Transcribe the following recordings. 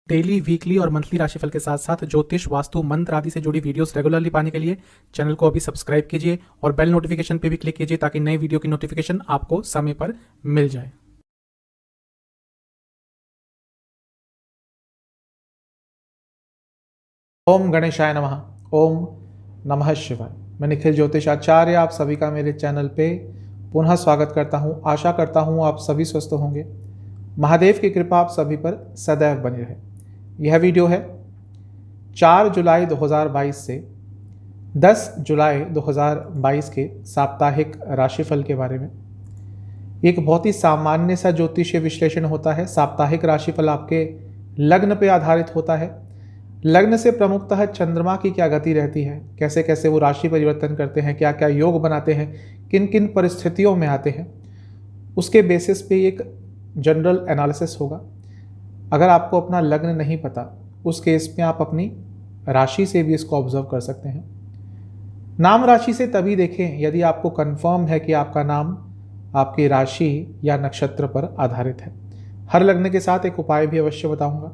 Daily, weekly और monthly राशिफल के साथ साथ ज्योतिष, वास्तु, मंत्र आदि से जुड़ी वीडियोस रेगुलरली पाने के लिए चैनल को अभी सब्सक्राइब कीजिए और बेल नोटिफिकेशन पे भी क्लिक कीजिए ताकि नई वीडियो की नोटिफिकेशन आपको समय पर मिल जाए। ओम गणेशाय नमः। ओम नमः शिवाय। मैं निखिल ज्योतिषाचार्य आप सभी का मेरे चैनल पे पुनः स्वागत करता हूँ। आशा करता हूँ आप सभी स्वस्थ होंगे। महादेव की कृपा आप सभी पर सदैव बनी रहे। यह वीडियो है 4 जुलाई 2022 से 10 जुलाई 2022 के साप्ताहिक राशिफल के बारे में। एक बहुत ही सामान्य सा ज्योतिषीय विश्लेषण होता है। साप्ताहिक राशिफल आपके लग्न पे आधारित होता है। लग्न से प्रमुखतः चंद्रमा की क्या गति रहती है, कैसे कैसे वो राशि परिवर्तन करते हैं, क्या क्या योग बनाते हैं, किन किन परिस्थितियों में आते हैं, उसके बेसिस पे एक जनरल एनालिसिस होगा। अगर आपको अपना लग्न नहीं पता, उस केस में आप अपनी राशि से भी इसको ऑब्जर्व कर सकते हैं। नाम राशि से तभी देखें यदि आपको कंफर्म है कि आपका नाम आपकी राशि या नक्षत्र पर आधारित है। हर लग्न के साथ एक उपाय भी अवश्य बताऊंगा।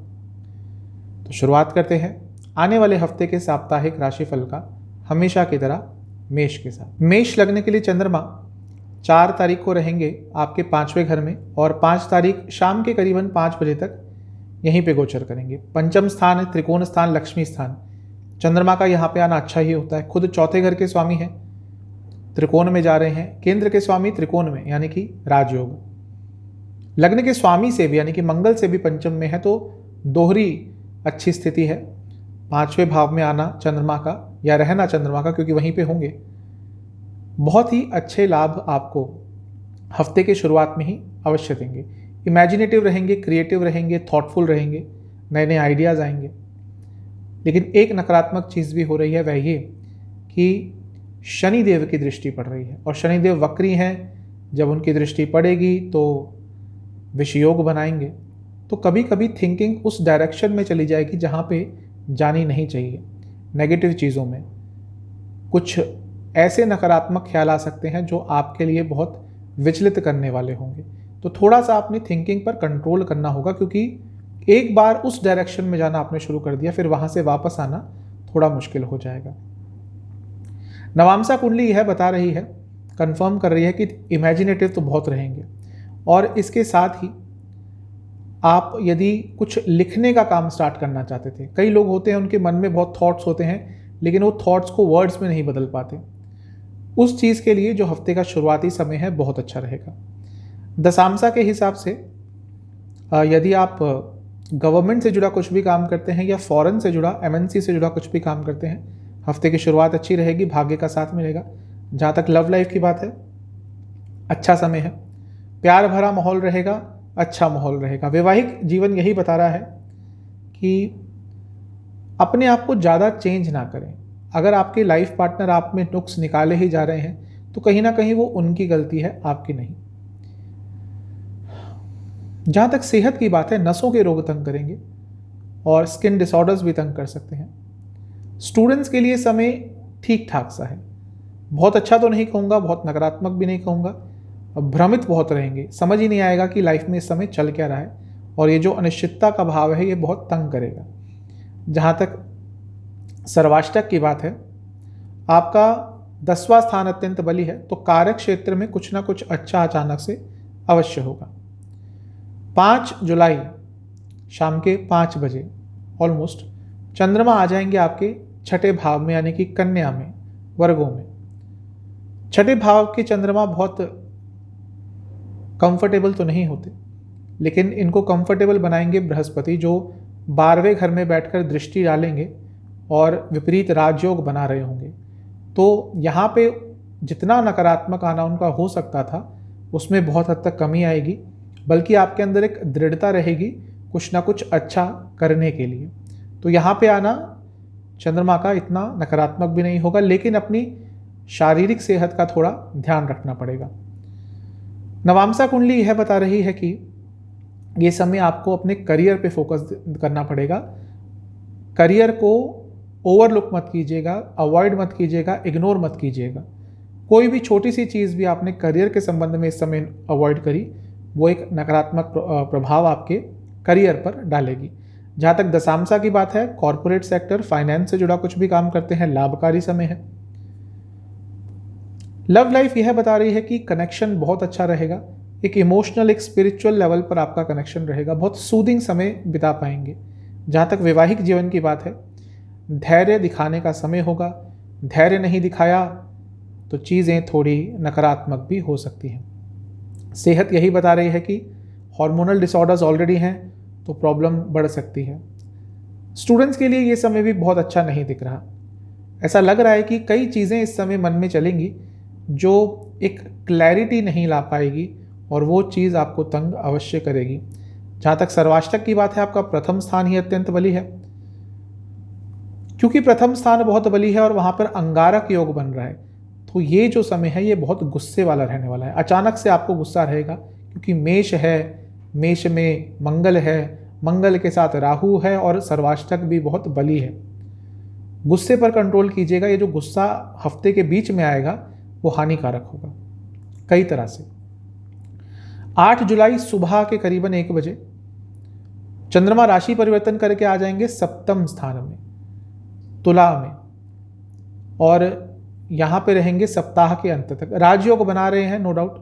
तो शुरुआत करते हैं आने वाले हफ्ते के साप्ताहिक राशिफल का, हमेशा की तरह मेष के साथ। मेष लग्न के लिए चंद्रमा 4 तारीख को रहेंगे आपके 5वें घर में और 5 तारीख शाम के करीबन 5 बजे तक यहीं पे गोचर करेंगे। पंचम स्थान, त्रिकोण स्थान, लक्ष्मी स्थान, चंद्रमा का यहाँ पे आना अच्छा ही होता है। खुद चौथे घर के स्वामी हैं, त्रिकोण में जा रहे हैं। केंद्र के स्वामी त्रिकोण में यानी कि राजयोग। लग्न के स्वामी से भी यानी कि मंगल से भी पंचम में है, तो दोहरी अच्छी स्थिति है। 5वें भाव में आना चंद्रमा का या रहना चंद्रमा का, क्योंकि वहीं पे होंगे, बहुत ही अच्छे लाभ आपको हफ्ते के शुरुआत में ही अवश्य देंगे। इमेजिनेटिव रहेंगे, क्रिएटिव रहेंगे, थॉटफुल रहेंगे, नए नए आइडियाज़ आएंगे। लेकिन एक नकारात्मक चीज़ भी हो रही है, वह ये कि शनिदेव की दृष्टि पड़ रही है और शनिदेव वक्री हैं। जब उनकी दृष्टि पड़ेगी तो विषयोग बनाएंगे, तो कभी कभी थिंकिंग उस डायरेक्शन में चली जाएगी जहाँ पे जानी नहीं चाहिए। नेगेटिव चीज़ों में कुछ ऐसे नकारात्मक ख्याल आ सकते हैं जो आपके लिए बहुत विचलित करने वाले होंगे। तो थोड़ा सा अपनी थिंकिंग पर कंट्रोल करना होगा, क्योंकि एक बार उस डायरेक्शन में जाना आपने शुरू कर दिया, फिर वहाँ से वापस आना थोड़ा मुश्किल हो जाएगा। नवांसा कुंडली यह बता रही है, कंफर्म कर रही है कि इमेजिनेटिव तो बहुत रहेंगे। और इसके साथ ही आप यदि कुछ लिखने का काम स्टार्ट करना चाहते थे, कई लोग होते हैं उनके मन में बहुत थॉट्स होते हैं लेकिन वो थॉट्स को वर्ड्स में नहीं बदल पाते, उस चीज़ के लिए जो हफ्ते का शुरुआती समय है बहुत अच्छा रहेगा। दशांशा के हिसाब से यदि आप गवर्नमेंट से जुड़ा कुछ भी काम करते हैं या फॉरेन से जुड़ा, एमएनसी से जुड़ा कुछ भी काम करते हैं, हफ्ते की शुरुआत अच्छी रहेगी, भाग्य का साथ मिलेगा। जहाँ तक लव लाइफ की बात है, अच्छा समय है, प्यार भरा माहौल रहेगा, अच्छा माहौल रहेगा। वैवाहिक जीवन यही बता रहा है कि अपने आप को ज़्यादा चेंज ना करें। अगर आपके लाइफ पार्टनर आप में नुक्स निकाले ही जा रहे हैं तो कहीं ना कहीं वो उनकी गलती है, आपकी नहीं। जहाँ तक सेहत की बात है, नसों के रोग तंग करेंगे और स्किन डिसऑर्डर्स भी तंग कर सकते हैं। स्टूडेंट्स के लिए समय ठीक ठाक सा है, बहुत अच्छा तो नहीं कहूँगा, बहुत नकारात्मक भी नहीं कहूँगा। भ्रमित बहुत रहेंगे, समझ ही नहीं आएगा कि लाइफ में इस समय चल क्या रहा है, और ये जो अनिश्चितता का भाव है ये बहुत तंग करेगा। जहाँ तक सर्वाष्टक की बात है, आपका 10वां स्थान अत्यंत बली है, तो कार्य क्षेत्र में कुछ ना कुछ अच्छा अचानक से अवश्य होगा। 5 जुलाई शाम के 5 बजे ऑलमोस्ट चंद्रमा आ जाएंगे आपके 6ठे भाव में यानी कि कन्या में, वर्गों में। 6ठे भाव के चंद्रमा बहुत कंफर्टेबल तो नहीं होते, लेकिन इनको कंफर्टेबल बनाएंगे बृहस्पति, जो 12वें घर में बैठकर दृष्टि डालेंगे और विपरीत राजयोग बना रहे होंगे। तो यहाँ पे जितना नकारात्मक आना उनका हो सकता था उसमें बहुत हद तक कमी आएगी, बल्कि आपके अंदर एक दृढ़ता रहेगी कुछ ना कुछ अच्छा करने के लिए। तो यहाँ पे आना चंद्रमा का इतना नकारात्मक भी नहीं होगा, लेकिन अपनी शारीरिक सेहत का थोड़ा ध्यान रखना पड़ेगा। नवांसा कुंडली यह बता रही है कि ये समय आपको अपने करियर पे फोकस करना पड़ेगा। करियर को ओवरलुक मत कीजिएगा, अवॉइड मत कीजिएगा, इग्नोर मत कीजिएगा। कोई भी छोटी सी चीज़ भी आपने करियर के संबंध में इस समय अवॉइड करी, वो एक नकारात्मक प्रभाव आपके करियर पर डालेगी। जहाँ तक दशांशा की बात है, कॉर्पोरेट सेक्टर, फाइनेंस से जुड़ा कुछ भी काम करते हैं, लाभकारी समय है। लव लाइफ यह बता रही है कि कनेक्शन बहुत अच्छा रहेगा, एक इमोशनल, एक स्पिरिचुअल लेवल पर आपका कनेक्शन रहेगा, बहुत सूदिंग समय बिता पाएंगे। जहाँ तक वैवाहिक जीवन की बात है, धैर्य दिखाने का समय होगा, धैर्य नहीं दिखाया तो चीज़ें थोड़ी नकारात्मक भी हो सकती हैं। सेहत यही बता रही है कि हार्मोनल डिसऑर्डर्स ऑलरेडी हैं तो प्रॉब्लम बढ़ सकती है। स्टूडेंट्स के लिए ये समय भी बहुत अच्छा नहीं दिख रहा। ऐसा लग रहा है कि कई चीज़ें इस समय मन में चलेंगी जो एक क्लैरिटी नहीं ला पाएगी और वो चीज़ आपको तंग अवश्य करेगी। जहाँ तक सर्वाष्टक की बात है, आपका प्रथम स्थान ही अत्यंत बली है, क्योंकि प्रथम स्थान बहुत बली है और वहाँ पर अंगारक योग बन रहा है। तो ये जो समय है ये बहुत गुस्से वाला रहने वाला है। अचानक से आपको गुस्सा रहेगा, क्योंकि मेष है, मेष में मंगल है, मंगल के साथ राहु है और सर्वाष्टक भी बहुत बली है। गुस्से पर कंट्रोल कीजिएगा। ये जो गुस्सा हफ्ते के बीच में आएगा वो हानिकारक होगा कई तरह से। 8 जुलाई सुबह के करीबन 1 बजे चंद्रमा राशि परिवर्तन करके आ जाएंगे सप्तम स्थान में, तुला में, और यहाँ पे रहेंगे सप्ताह के अंत तक। राजयोग बना रहे हैं नो डाउट,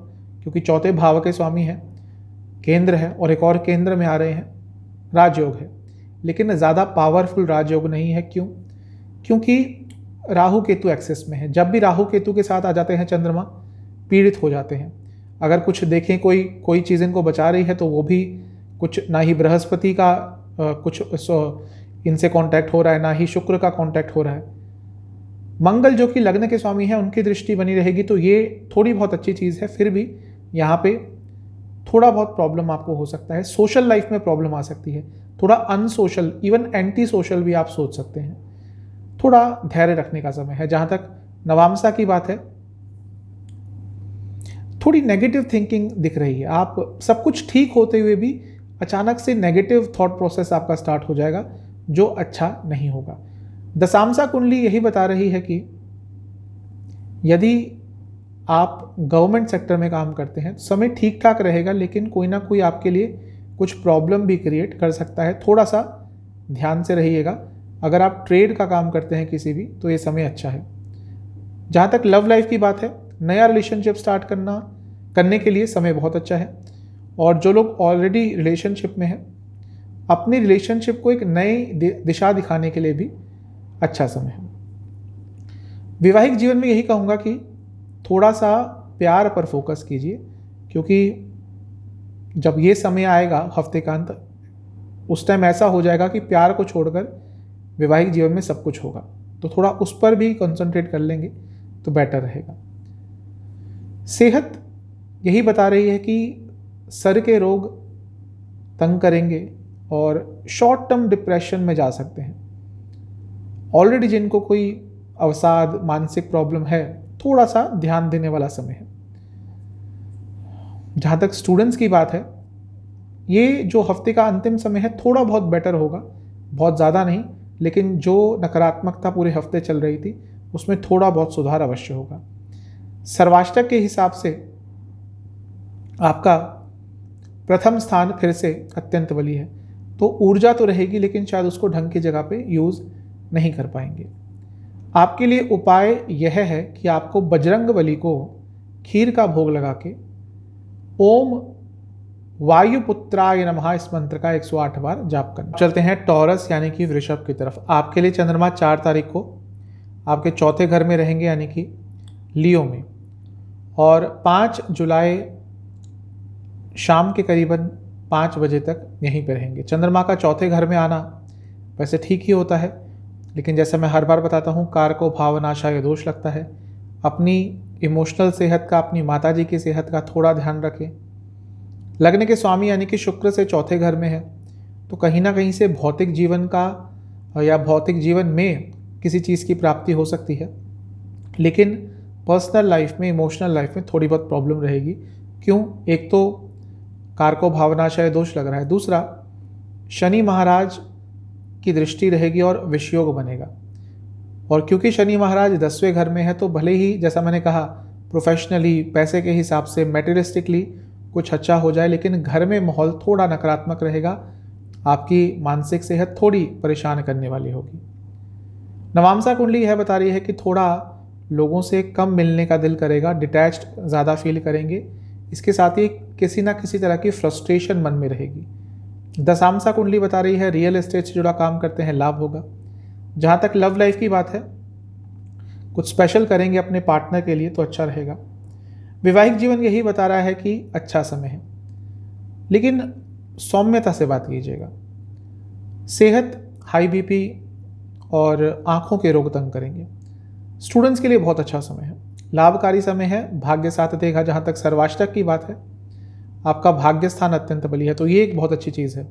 क्योंकि चौथे भाव के स्वामी हैं, केंद्र है और एक और केंद्र में आ रहे हैं, राजयोग है, लेकिन ज़्यादा पावरफुल राजयोग नहीं है। क्यों? क्योंकि राहु केतु एक्सेस में है। जब भी राहु केतु के साथ आ जाते हैं चंद्रमा, पीड़ित हो जाते हैं। अगर कुछ देखें, कोई चीज़ इनको बचा रही है तो वो भी कुछ, ना ही बृहस्पति का कुछ इनसे कांटेक्ट हो रहा है, ना ही शुक्र का कांटेक्ट हो रहा है। मंगल जो कि लग्न के स्वामी हैं, उनकी दृष्टि बनी रहेगी, तो ये थोड़ी बहुत अच्छी चीज़ है। फिर भी यहाँ पे थोड़ा बहुत प्रॉब्लम आपको हो सकता है। सोशल लाइफ में प्रॉब्लम आ सकती है, थोड़ा अनसोशल, इवन एंटी सोशल भी आप सोच सकते हैं। थोड़ा धैर्य रखने का समय है। जहाँ तक नवामसा की बात है, थोड़ी नेगेटिव थिंकिंग दिख रही है। आप सब कुछ ठीक होते हुए भी अचानक से नेगेटिव थॉट प्रोसेस आपका स्टार्ट हो जाएगा, जो अच्छा नहीं होगा। दशांशा कुंडली यही बता रही है कि यदि आप गवर्नमेंट सेक्टर में काम करते हैं तो समय ठीक ठाक रहेगा, लेकिन कोई ना कोई आपके लिए कुछ प्रॉब्लम भी क्रिएट कर सकता है। थोड़ा सा ध्यान से रहिएगा। अगर आप ट्रेड का काम करते हैं किसी भी, तो ये समय अच्छा है। जहाँ तक लव लाइफ की बात है, नया रिलेशनशिप स्टार्ट करने के लिए समय बहुत अच्छा है। और जो लोग ऑलरेडी रिलेशनशिप में हैं, अपनी रिलेशनशिप को एक नई दिशा दिखाने के लिए भी अच्छा समय है। वैवाहिक जीवन में यही कहूँगा कि थोड़ा सा प्यार पर फोकस कीजिए, क्योंकि जब ये समय आएगा हफ्ते का अंत, उस टाइम ऐसा हो जाएगा कि प्यार को छोड़कर वैवाहिक जीवन में सब कुछ होगा। तो थोड़ा उस पर भी कंसंट्रेट कर लेंगे तो बेटर रहेगा। सेहत यही बता रही है कि सर के रोग तंग करेंगे और शॉर्ट टर्म डिप्रेशन में जा सकते हैं। ऑलरेडी जिनको कोई अवसाद, मानसिक प्रॉब्लम है, थोड़ा सा ध्यान देने वाला समय है। जहाँ तक स्टूडेंट्स की बात है, ये जो हफ्ते का अंतिम समय है थोड़ा बहुत बेटर होगा, बहुत ज़्यादा नहीं, लेकिन जो नकारात्मकता पूरे हफ्ते चल रही थी उसमें थोड़ा बहुत सुधार अवश्य होगा। सर्वाष्टक के हिसाब से आपका प्रथम स्थान फिर से अत्यंत बली है, तो ऊर्जा तो रहेगी, लेकिन शायद उसको ढंग की जगह पे यूज़ नहीं कर पाएंगे। आपके लिए उपाय यह है कि आपको बजरंग बली को खीर का भोग लगा के ओम वायुपुत्राय नमः इस मंत्र का 108 बार जाप करना। चलते हैं टॉरस यानी कि वृषभ की तरफ। आपके लिए चंद्रमा 4 तारीख को आपके चौथे घर में रहेंगे, यानी कि लियो में, और 5 जुलाई शाम के करीबन 5 बजे तक यहीं पर रहेंगे। चंद्रमा का चौथे घर में आना वैसे ठीक ही होता है, लेकिन जैसे मैं हर बार बताता हूँ, कारको भावनाशाय दोष लगता है। अपनी इमोशनल सेहत का, अपनी माताजी की सेहत का थोड़ा ध्यान रखें। लग्न के स्वामी यानी कि शुक्र से चौथे घर में है, तो कहीं ना कहीं से भौतिक जीवन का या भौतिक जीवन में किसी चीज़ की प्राप्ति हो सकती है, लेकिन पर्सनल लाइफ में, इमोशनल लाइफ में थोड़ी बहुत प्रॉब्लम रहेगी। क्यों? एक तो कारको भावनाशय दोष लग रहा है, दूसरा शनि महाराज की दृष्टि रहेगी और विषयोग बनेगा। और क्योंकि शनि महाराज 10वें घर में है, तो भले ही जैसा मैंने कहा प्रोफेशनली, पैसे के हिसाब से, मेटेरियलिस्टिकली कुछ अच्छा हो जाए, लेकिन घर में माहौल थोड़ा नकारात्मक रहेगा। आपकी मानसिक सेहत थोड़ी परेशान करने वाली होगी। नवांसा कुंडली यह बता रही है कि थोड़ा लोगों से कम मिलने का दिल करेगा, डिटैच्ड ज़्यादा फील करेंगे। इसके साथ ही किसी ना किसी तरह की फ्रस्ट्रेशन मन में रहेगी। दशांशा कुंडली बता रही है रियल एस्टेट से जुड़ा काम करते हैं लाभ होगा। जहाँ तक लव लाइफ की बात है, कुछ स्पेशल करेंगे अपने पार्टनर के लिए तो अच्छा रहेगा। वैवाहिक जीवन यही बता रहा है कि अच्छा समय है, लेकिन सौम्यता से बात कीजिएगा। सेहत, हाई बीपी और आंखों के रोग तंग करेंगे। स्टूडेंट्स के लिए बहुत अच्छा समय है, लाभकारी समय है, भाग्य साथ देगा। जहाँ तक सर्वाष्टक की बात है, आपका भाग्य स्थान अत्यंत बली है, तो ये एक बहुत अच्छी चीज़ है।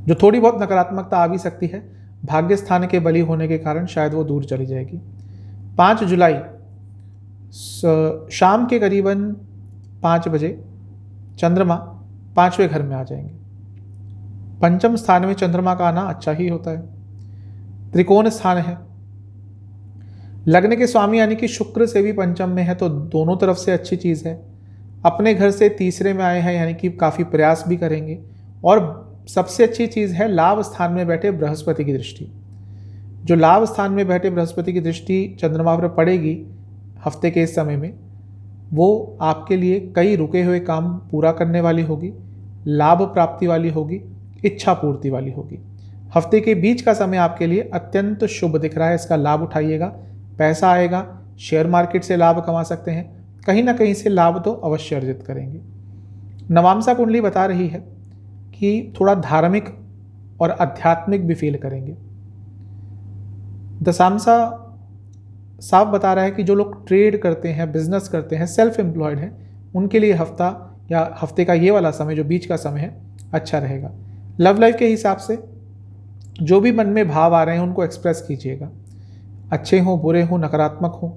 जो थोड़ी बहुत नकारात्मकता आ भी सकती है, भाग्य स्थान के बली होने के कारण शायद वो दूर चली जाएगी। 5 जुलाई शाम के करीबन 5 बजे चंद्रमा 5वें घर में आ जाएंगे। पंचम स्थान में चंद्रमा का आना अच्छा ही होता है। त्रिकोण स्थान है, लग्न के स्वामी यानी कि शुक्र से भी पंचम में है, तो दोनों तरफ से अच्छी चीज़ है। अपने घर से तीसरे में आए हैं, यानी कि काफ़ी प्रयास भी करेंगे। और सबसे अच्छी चीज़ है लाभ स्थान में बैठे बृहस्पति की दृष्टि। जो लाभ स्थान में बैठे बृहस्पति की दृष्टि चंद्रमा पर पड़ेगी हफ्ते के इस समय में, वो आपके लिए कई रुके हुए काम पूरा करने वाली होगी, लाभ प्राप्ति वाली होगी, इच्छा पूर्ति वाली होगी। हफ्ते के बीच का समय आपके लिए अत्यंत शुभ दिख रहा है, इसका लाभ उठाइएगा। पैसा आएगा, शेयर मार्केट से लाभ कमा सकते हैं, कहीं ना कहीं से लाभ तो अवश्य अर्जित करेंगे। नवांसा कुंडली बता रही है कि थोड़ा धार्मिक और आध्यात्मिक भी फील करेंगे। दशांशा साफ बता रहा है कि जो लोग ट्रेड करते हैं, बिजनेस करते हैं, सेल्फ एम्प्लॉयड हैं, उनके लिए हफ्ता या हफ्ते का ये वाला समय जो बीच का समय है अच्छा रहेगा। लव लाइफ के हिसाब से जो भी मन में भाव आ रहे हैं उनको एक्सप्रेस कीजिएगा, अच्छे हों, बुरे हों, नकारात्मक हों,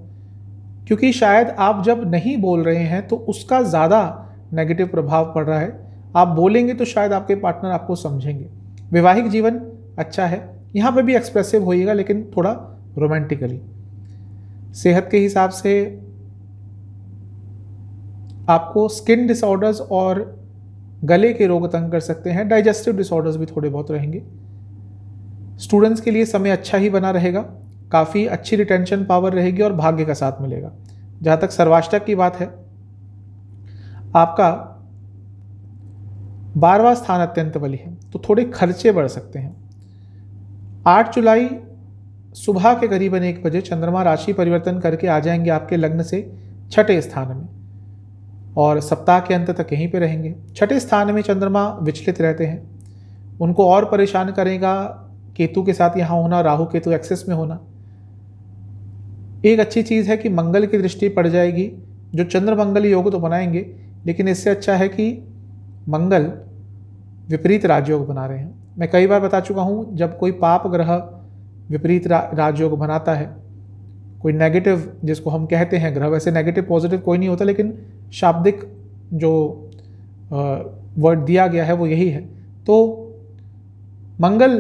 क्योंकि शायद आप जब नहीं बोल रहे हैं तो उसका ज़्यादा नेगेटिव प्रभाव पड़ रहा है। आप बोलेंगे तो शायद आपके पार्टनर आपको समझेंगे। वैवाहिक जीवन अच्छा है, यहाँ पे भी एक्सप्रेसिव होइएगा, लेकिन थोड़ा रोमांटिकली। सेहत के हिसाब से आपको स्किन डिसऑर्डर्स और गले के रोग तंग कर सकते हैं, डाइजेस्टिव डिसऑर्डर्स भी थोड़े बहुत रहेंगे। स्टूडेंट्स के लिए समय अच्छा ही बना रहेगा, काफ़ी अच्छी रिटेंशन पावर रहेगी और भाग्य का साथ मिलेगा। जहाँ तक सर्वाष्टक की बात है, आपका 12वां स्थान अत्यंत बली है, तो थोड़े खर्चे बढ़ सकते हैं। 8 जुलाई सुबह के करीबन 1 बजे चंद्रमा राशि परिवर्तन करके आ जाएंगे आपके लग्न से 6ठे स्थान में, और सप्ताह के अंत तक यहीं पे रहेंगे। 6ठे स्थान में चंद्रमा विचलित रहते हैं, उनको और परेशान करेगा केतु के साथ यहाँ होना, राहु केतु एक्सेस में होना। एक अच्छी चीज़ है कि मंगल की दृष्टि पड़ जाएगी, जो चंद्र मंगल योग तो बनाएंगे, लेकिन इससे अच्छा है कि मंगल विपरीत राजयोग बना रहे हैं। मैं कई बार बता चुका हूँ, जब कोई पाप ग्रह विपरीत राजयोग बनाता है, कोई नेगेटिव जिसको हम कहते हैं ग्रह, वैसे नेगेटिव पॉजिटिव कोई नहीं होता, लेकिन शाब्दिक जो वर्ड दिया गया है वो यही है। तो मंगल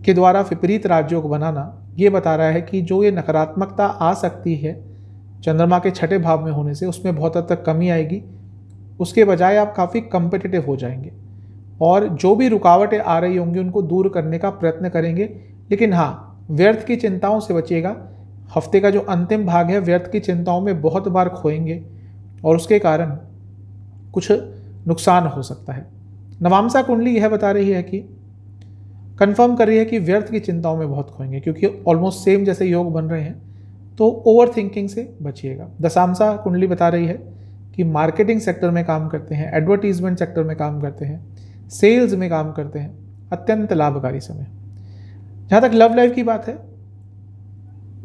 के द्वारा विपरीत राजयोग बनाना ये बता रहा है कि जो ये नकारात्मकता आ सकती है चंद्रमा के 6ठे भाव में होने से, उसमें बहुत हद तक कमी आएगी। उसके बजाय आप काफ़ी कम्पिटिटिव हो जाएंगे और जो भी रुकावटें आ रही होंगी उनको दूर करने का प्रयत्न करेंगे। लेकिन हाँ, व्यर्थ की चिंताओं से बचिएगा। हफ्ते का जो अंतिम भाग है व्यर्थ की चिंताओं में बहुत बार खोएंगे और उसके कारण कुछ नुकसान हो सकता है। नवांसा कुंडली यह बता रही है कि कंफर्म कर रही है कि व्यर्थ की चिंताओं में बहुत खोएंगे, क्योंकि ऑलमोस्ट सेम जैसे योग बन रहे हैं, तो ओवर थिंकिंग से बचिएगा। दशांशा कुंडली बता रही है कि मार्केटिंग सेक्टर में काम करते हैं, एडवर्टीजमेंट सेक्टर में काम करते हैं, सेल्स में काम करते हैं, अत्यंत लाभकारी समय। जहाँ तक लव लाइफ की बात है,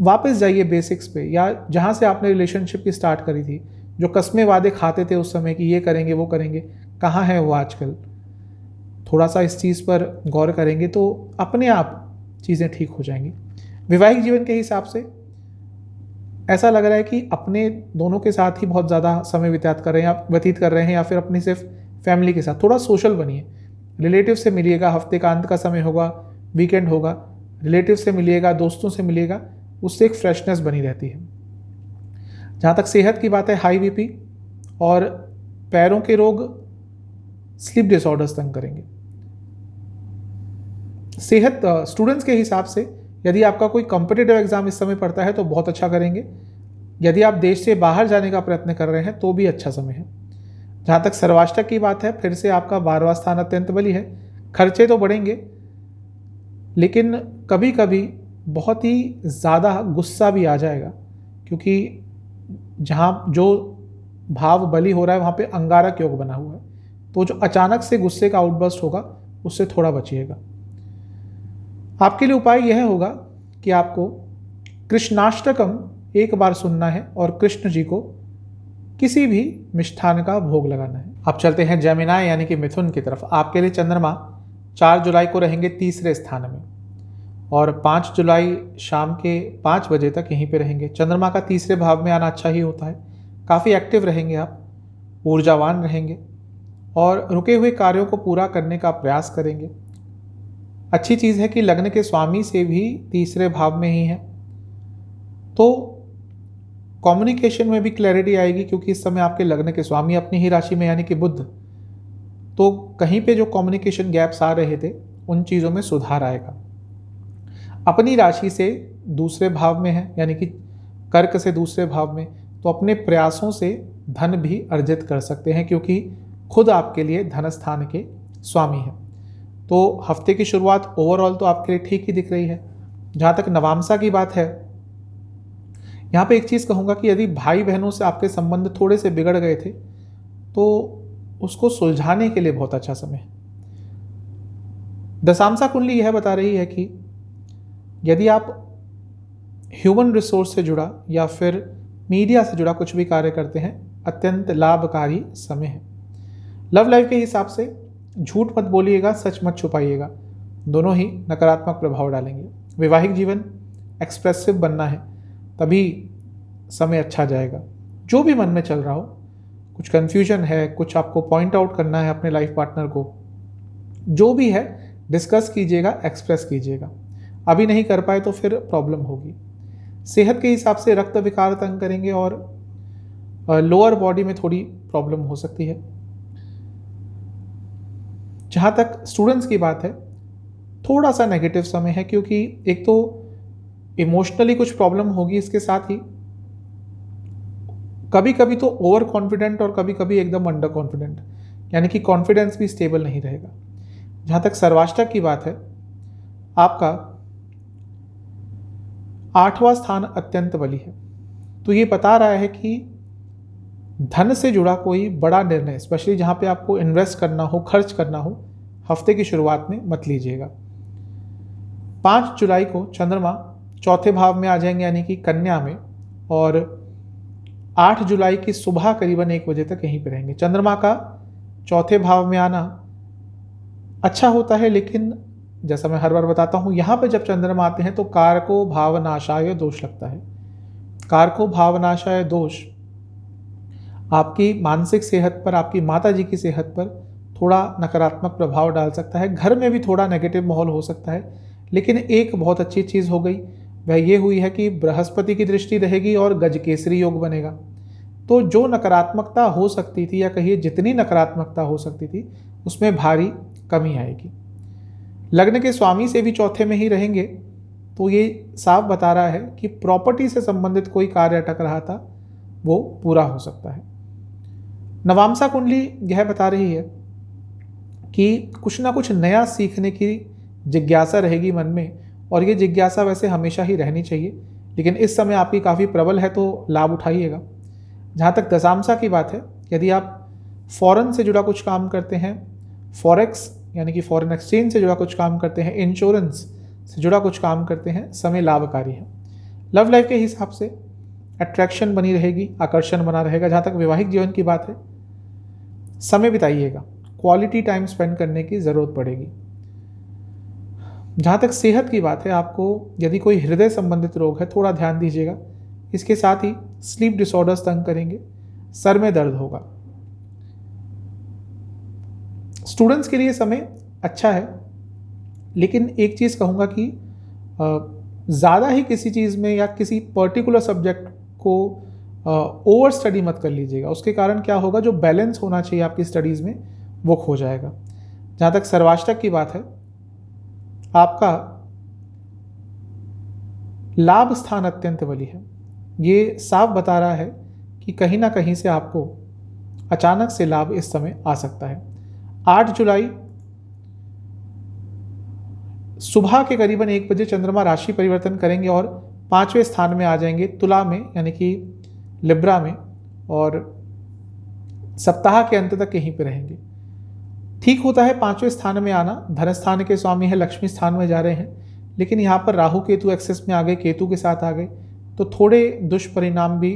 वापस जाइए बेसिक्स पे, या जहाँ से आपने रिलेशनशिप की स्टार्ट करी थी, जो कस्मे वादे खाते थे उस समय कि ये करेंगे वो करेंगे, कहाँ है वो आजकल। थोड़ा सा इस चीज़ पर गौर करेंगे तो अपने आप चीज़ें ठीक हो जाएंगी। वैवाहिक जीवन के हिसाब से ऐसा लग रहा है कि अपने दोनों के साथ ही बहुत ज़्यादा समय व्यतीत कर रहे हैं या फिर अपनी सिर्फ फैमिली के साथ। थोड़ा सोशल बनिए, रिलेटिव से मिलिएगा, हफ्ते का अंत का समय होगा, वीकेंड होगा, रिलेटिव से मिलिएगा, दोस्तों से मिलिएगा, उससे एक फ्रेशनेस बनी रहती है। जहाँ तक सेहत की बात है, हाई बीपी और पैरों के रोग स्लीप डिसऑर्डर्स तंग करेंगे। सेहत स्टूडेंट्स के हिसाब से यदि आपका कोई कॉम्पिटिटिव एग्जाम इस समय पड़ता है तो बहुत अच्छा करेंगे। यदि आप देश से बाहर जाने का प्रयत्न कर रहे हैं तो भी अच्छा समय है। जहाँ तक सर्वाष्टक की बात है, फिर से आपका 12वां स्थान अत्यंत बली है। खर्चे तो बढ़ेंगे, लेकिन कभी कभी बहुत ही ज़्यादा गुस्सा भी आ जाएगा, क्योंकि जहाँ जो भाव बली हो रहा है वहाँ पे अंगारक योग बना हुआ है। तो जो अचानक से गुस्से का आउटबर्स्ट होगा उससे थोड़ा बचिएगा। आपके लिए उपाय यह होगा कि आपको कृष्णाष्टकम एक बार सुनना है और कृष्ण जी को किसी भी मिष्ठान का भोग लगाना है। अब चलते हैं जेमिनाई यानी कि मिथुन की तरफ। आपके लिए चंद्रमा 4 जुलाई को रहेंगे तीसरे स्थान में और 5 जुलाई शाम के 5 बजे तक यहीं पे रहेंगे। चंद्रमा का तीसरे भाव में आना अच्छा ही होता है। काफ़ी एक्टिव रहेंगे आप, ऊर्जावान रहेंगे और रुके हुए कार्यों को पूरा करने का प्रयास करेंगे। अच्छी चीज़ है कि लग्न के स्वामी से भी तीसरे भाव में ही है, तो कम्युनिकेशन में भी क्लैरिटी आएगी, क्योंकि इस समय आपके लग्न के स्वामी अपनी ही राशि में यानी कि बुध। तो कहीं पे जो कम्युनिकेशन गैप्स आ रहे थे उन चीज़ों में सुधार आएगा। अपनी राशि से दूसरे भाव में है यानी कि कर्क से दूसरे भाव में, तो अपने प्रयासों से धन भी अर्जित कर सकते हैं, क्योंकि खुद आपके लिए धन स्थान के स्वामी हैं। तो हफ्ते की शुरुआत ओवरऑल तो आपके लिए ठीक ही दिख रही है। जहाँ तक नवामसा की बात है, यहाँ पे एक चीज़ कहूँगा कि यदि भाई बहनों से आपके संबंध थोड़े से बिगड़ गए थे तो उसको सुलझाने के लिए बहुत अच्छा समय है। दशांशा कुंडली यह बता रही है कि यदि आप ह्यूमन रिसोर्स से जुड़ा या फिर मीडिया से जुड़ा कुछ भी कार्य करते हैं, अत्यंत लाभकारी समय है। लव लाइफ के हिसाब से झूठ मत बोलिएगा, सच मत छुपाइएगा, दोनों ही नकारात्मक प्रभाव डालेंगे। वैवाहिक जीवन एक्सप्रेसिव बनना है, तभी समय अच्छा जाएगा। जो भी मन में चल रहा हो, कुछ कन्फ्यूजन है, कुछ आपको पॉइंट आउट करना है अपने लाइफ पार्टनर को, जो भी है डिस्कस कीजिएगा, एक्सप्रेस कीजिएगा। अभी नहीं कर पाए तो फिर प्रॉब्लम होगी। सेहत के हिसाब से रक्त विकार तंग करेंगे और लोअर बॉडी में थोड़ी प्रॉब्लम हो सकती है। जहाँ तक स्टूडेंट्स की बात है, थोड़ा सा नेगेटिव समय है, क्योंकि एक तो इमोशनली कुछ प्रॉब्लम होगी, इसके साथ ही कभी कभी तो ओवर कॉन्फिडेंट और कभी कभी एकदम अंडर कॉन्फिडेंट, यानी कि कॉन्फिडेंस भी स्टेबल नहीं रहेगा। जहाँ तक सर्वाष्टक की बात है, आपका 8वां स्थान अत्यंत बली है, तो ये बता रहा है कि धन से जुड़ा कोई बड़ा निर्णय, स्पेशली जहाँ पे आपको इन्वेस्ट करना हो, खर्च करना हो, हफ्ते की शुरुआत में मत लीजिएगा। 5 जुलाई को चंद्रमा चौथे भाव में आ जाएंगे यानी कि कन्या में, और 8 जुलाई की सुबह करीबन 1 बजे तक यहीं पे रहेंगे। चंद्रमा का चौथे भाव में आना अच्छा होता है, लेकिन जैसा मैं हर बार बताता हूँ, यहाँ पे जब चंद्रमा आते हैं तो कारको भावनाशाय दोष लगता है। कारको भावनाशाय दोष आपकी मानसिक सेहत पर, आपकी माता जी की सेहत पर थोड़ा नकारात्मक प्रभाव डाल सकता है। घर में भी थोड़ा नेगेटिव माहौल हो सकता है, लेकिन एक बहुत अच्छी चीज़ हो गई, वह ये हुई है कि बृहस्पति की दृष्टि रहेगी और गजकेसरी योग बनेगा। तो जो नकारात्मकता हो सकती थी, या कहिए जितनी नकारात्मकता हो सकती थी, उसमें भारी कमी आएगी। लग्न के स्वामी से भी चौथे में ही रहेंगे, तो ये साफ बता रहा है कि प्रॉपर्टी से संबंधित कोई कार्य अटक रहा था वो पूरा हो सकता है। नवामसा कुंडली यह बता रही है कि कुछ ना कुछ नया सीखने की जिज्ञासा रहेगी मन में, और ये जिज्ञासा वैसे हमेशा ही रहनी चाहिए, लेकिन इस समय आपकी काफ़ी प्रबल है, तो लाभ उठाइएगा। जहाँ तक दशांशा की बात है, यदि आप फॉरेन से जुड़ा कुछ काम करते हैं, फॉरेक्स यानी कि फॉरेन एक्सचेंज से जुड़ा कुछ काम करते हैं, इंश्योरेंस से जुड़ा कुछ काम करते हैं, समय लाभकारी है। लव लाइफ के हिसाब से अट्रैक्शन बनी रहेगी, आकर्षण बना रहेगा। जहाँ तक वैवाहिक जीवन की बात है, समय बिताइएगा, क्वालिटी टाइम स्पेंड करने की ज़रूरत पड़ेगी। जहाँ तक सेहत की बात है, आपको यदि कोई हृदय संबंधित रोग है, थोड़ा ध्यान दीजिएगा। इसके साथ ही स्लीप डिसऑर्डर्स तंग करेंगे, सर में दर्द होगा। स्टूडेंट्स के लिए समय अच्छा है, लेकिन एक चीज़ कहूँगा कि ज़्यादा ही किसी चीज़ में या किसी पर्टिकुलर सब्जेक्ट को ओवर स्टडी मत कर लीजिएगा। उसके कारण क्या होगा, जो बैलेंस होना चाहिए आपकी स्टडीज़ में वो खो जाएगा। जहाँ तक सर्वाष्टक की बात है, आपका लाभ स्थान अत्यंत बली है। ये साफ बता रहा है कि कहीं ना कहीं से आपको अचानक से लाभ इस समय आ सकता है। 8 जुलाई सुबह के करीबन 1 बजे चंद्रमा राशि परिवर्तन करेंगे और 5वें स्थान में आ जाएंगे तुला में, यानी कि लिब्रा में, और सप्ताह के अंत तक यहीं पे रहेंगे। ठीक होता है 5वें स्थान में आना, धन स्थान के स्वामी है, लक्ष्मी स्थान में जा रहे हैं, लेकिन यहाँ पर राहु केतु एक्सेस में आ गए, केतु के साथ आ गए, तो थोड़े दुष्परिणाम भी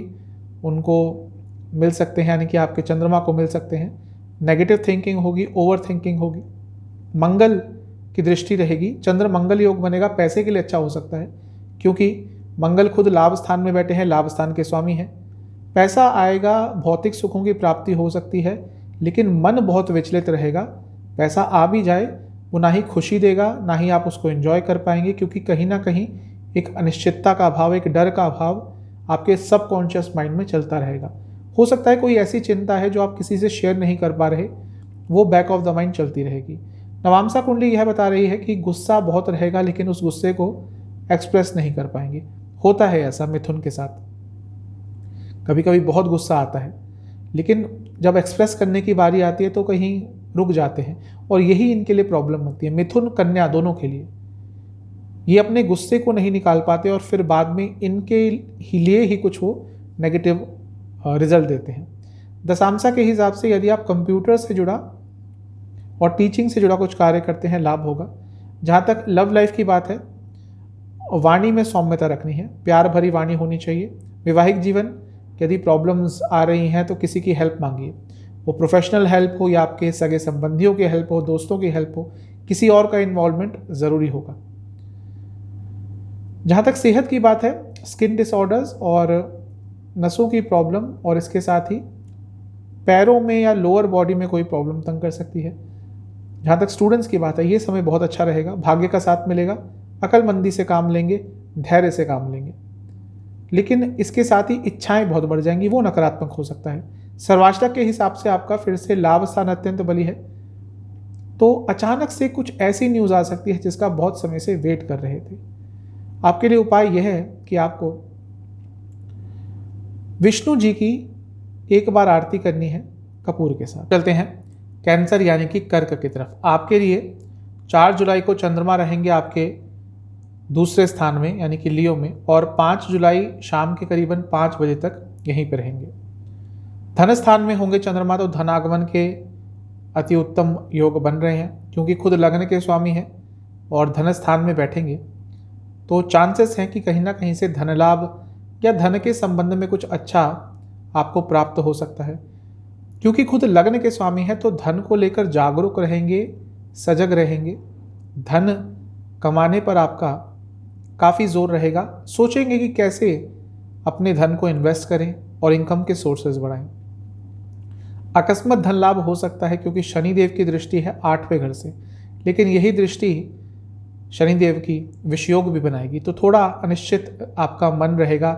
उनको मिल सकते हैं, यानी कि आपके चंद्रमा को मिल सकते हैं। नेगेटिव थिंकिंग होगी, ओवर थिंकिंग होगी, मंगल की दृष्टि रहेगी, चंद्र मंगल योग बनेगा, पैसे के लिए अच्छा हो सकता है क्योंकि मंगल खुद लाभ स्थान में बैठे हैं, लाभ स्थान के स्वामी हैं। पैसा आएगा, भौतिक सुखों की प्राप्ति हो सकती है, लेकिन मन बहुत विचलित रहेगा। पैसा आ भी जाए वो ना ही खुशी देगा, ना ही आप उसको एंजॉय कर पाएंगे, क्योंकि कहीं ना कहीं एक अनिश्चितता का अभाव, एक डर का अभाव आपके सबकॉन्शियस माइंड में चलता रहेगा। हो सकता है कोई ऐसी चिंता है जो आप किसी से शेयर नहीं कर पा रहे, वो बैक ऑफ द माइंड चलती रहेगी। नवांसा कुंडली यह बता रही है कि गुस्सा बहुत रहेगा, लेकिन उस गुस्से को एक्सप्रेस नहीं कर पाएंगे। होता है ऐसा मिथुन के साथ, कभी कभी बहुत गुस्सा आता है, लेकिन जब एक्सप्रेस करने की बारी आती है तो कहीं रुक जाते हैं, और यही इनके लिए प्रॉब्लम होती है, मिथुन कन्या दोनों के लिए। ये अपने गुस्से को नहीं निकाल पाते और फिर बाद में इनके लिए ही कुछ वो नेगेटिव रिजल्ट देते हैं। दशांशा के हिसाब से यदि आप कंप्यूटर से जुड़ा और टीचिंग से जुड़ा कुछ कार्य करते हैं, लाभ होगा। जहाँ तक लव लाइफ की बात है, वाणी में सौम्यता रखनी है, प्यार भरी वाणी होनी चाहिए। वैवाहिक जीवन, यदि प्रॉब्लम्स आ रही हैं तो किसी की हेल्प मांगिए, वो प्रोफेशनल हेल्प हो या आपके सगे संबंधियों की हेल्प हो, दोस्तों की हेल्प हो, किसी और का इन्वॉल्वमेंट ज़रूरी होगा। जहाँ तक सेहत की बात है, स्किन डिसऑर्डर्स और नसों की प्रॉब्लम, और इसके साथ ही पैरों में या लोअर बॉडी में कोई प्रॉब्लम तंग कर सकती है। जहाँ तक स्टूडेंट्स की बात है, ये समय बहुत अच्छा रहेगा, भाग्य का साथ मिलेगा, अकलमंदी से काम लेंगे, धैर्य से काम लेंगे, लेकिन इसके साथ ही इच्छाएं बहुत बढ़ जाएंगी, वो नकारात्मक हो सकता है। सर्वाष्टक के हिसाब से आपका फिर से लाभ स्थान अत्यंत बली है, तो अचानक से कुछ ऐसी न्यूज़ आ सकती है जिसका बहुत समय से वेट कर रहे थे। आपके लिए उपाय यह है कि आपको विष्णु जी की एक बार आरती करनी है कपूर के साथ। चलते हैं कैंसर यानी कि कर्क की तरफ। आपके लिए 4 जुलाई को चंद्रमा रहेंगे आपके दूसरे स्थान में यानी कि लियो में, और 5 जुलाई शाम के करीबन 5 बजे तक यहीं पर रहेंगे। धन स्थान में होंगे चंद्रमा, तो धन आगमन के अति उत्तम योग बन रहे हैं, क्योंकि खुद लग्न के स्वामी हैं और धन स्थान में बैठेंगे, तो चांसेस हैं कि कहीं ना कहीं से धन लाभ या धन के संबंध में कुछ अच्छा आपको प्राप्त हो सकता है। क्योंकि खुद लग्न के स्वामी है तो धन को लेकर जागरूक रहेंगे, सजग रहेंगे, धन कमाने पर आपका काफ़ी जोर रहेगा, सोचेंगे कि कैसे अपने धन को इन्वेस्ट करें और इनकम के सोर्सेज बढ़ाएं। अकस्मात धन लाभ हो सकता है क्योंकि शनिदेव की दृष्टि है 8वें घर से, लेकिन यही दृष्टि शनिदेव की विषयोग भी बनाएगी, तो थोड़ा अनिश्चित आपका मन रहेगा,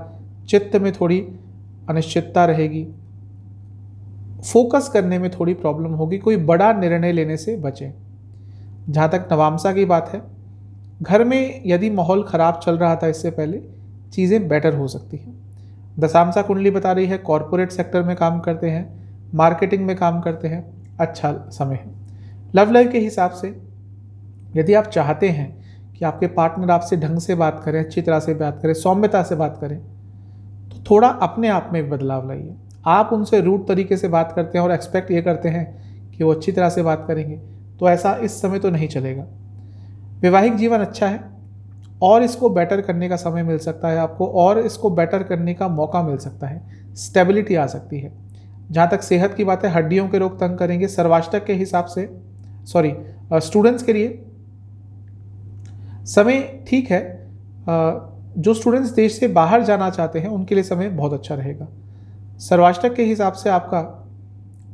चित्त में थोड़ी अनिश्चितता रहेगी, फोकस करने में थोड़ी प्रॉब्लम होगी, कोई बड़ा निर्णय लेने से बचें। जहाँ तक नवामसा की बात है, घर में यदि माहौल ख़राब चल रहा था इससे पहले, चीज़ें बेटर हो सकती हैं। दशांशा कुंडली बता रही है कॉरपोरेट सेक्टर में काम करते हैं, मार्केटिंग में काम करते हैं, अच्छा समय है। लव लाइफ के हिसाब से यदि आप चाहते हैं कि आपके पार्टनर आपसे ढंग से बात करें, अच्छी तरह से बात करें, सौम्यता से बात करें, तो थोड़ा अपने आप में बदलाव लाइए। आप उनसे रूड तरीके से बात करते हैं और एक्सपेक्ट ये करते हैं कि वो अच्छी तरह से बात करेंगे, तो ऐसा इस समय तो नहीं चलेगा। वैवाहिक जीवन अच्छा है और इसको बेटर करने का समय मिल सकता है आपको, और इसको बेटर करने का मौका मिल सकता है, स्टेबिलिटी आ सकती है। जहाँ तक सेहत की बात है, हड्डियों के रोग तंग करेंगे। सर्वाष्टक के हिसाब से स्टूडेंट्स के लिए समय ठीक है। जो स्टूडेंट्स देश से बाहर जाना चाहते हैं उनके लिए समय बहुत अच्छा रहेगा। सर्वाष्टक के हिसाब से आपका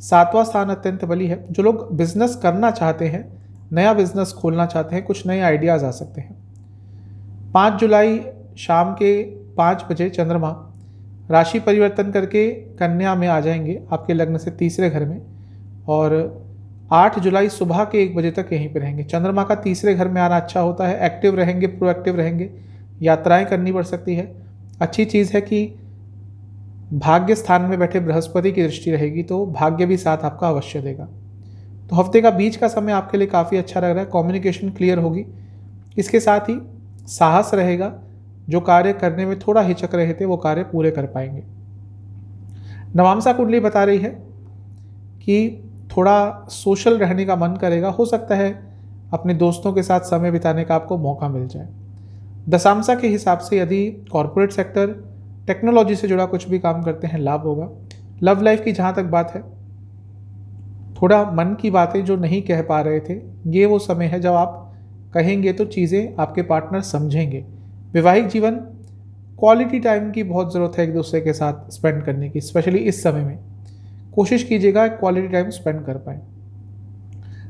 7वां स्थान अत्यंत बली है। जो लोग बिजनेस करना चाहते हैं, नया बिजनेस खोलना चाहते हैं, कुछ नए आइडियाज़ आ सकते हैं। 5 जुलाई शाम के 5 बजे चंद्रमा राशि परिवर्तन करके कन्या में आ जाएंगे आपके लग्न से तीसरे घर में, और 8 जुलाई सुबह के 1 बजे तक यहीं पे रहेंगे। चंद्रमा का तीसरे घर में आना अच्छा होता है, एक्टिव रहेंगे, प्रोएक्टिव रहेंगे, यात्राएं करनी पड़ सकती है। अच्छी चीज़ है कि भाग्य स्थान में बैठे बृहस्पति की दृष्टि रहेगी तो भाग्य भी साथ आपका अवश्य देगा। तो हफ्ते का बीच का समय आपके लिए काफ़ी अच्छा लग रहा है, कम्युनिकेशन क्लियर होगी। इसके साथ ही साहस रहेगा, जो कार्य करने में थोड़ा हिचक रहे थे वो कार्य पूरे कर पाएंगे। नवांसा कुंडली बता रही है कि थोड़ा सोशल रहने का मन करेगा, हो सकता है अपने दोस्तों के साथ समय बिताने का आपको मौका मिल जाए। दशांशा के हिसाब से यदि कॉरपोरेट सेक्टर, टेक्नोलॉजी से जुड़ा कुछ भी काम करते हैं, लाभ होगा। लव लाइफ की जहाँ तक बात है, थोड़ा मन की बातें जो नहीं कह पा रहे थे, ये वो समय है जब आप कहेंगे तो चीज़ें आपके पार्टनर समझेंगे। वैवाहिक जीवन, क्वालिटी टाइम की बहुत ज़रूरत है एक दूसरे के साथ स्पेंड करने की, स्पेशली इस समय में कोशिश कीजिएगा क्वालिटी टाइम स्पेंड कर पाएँ।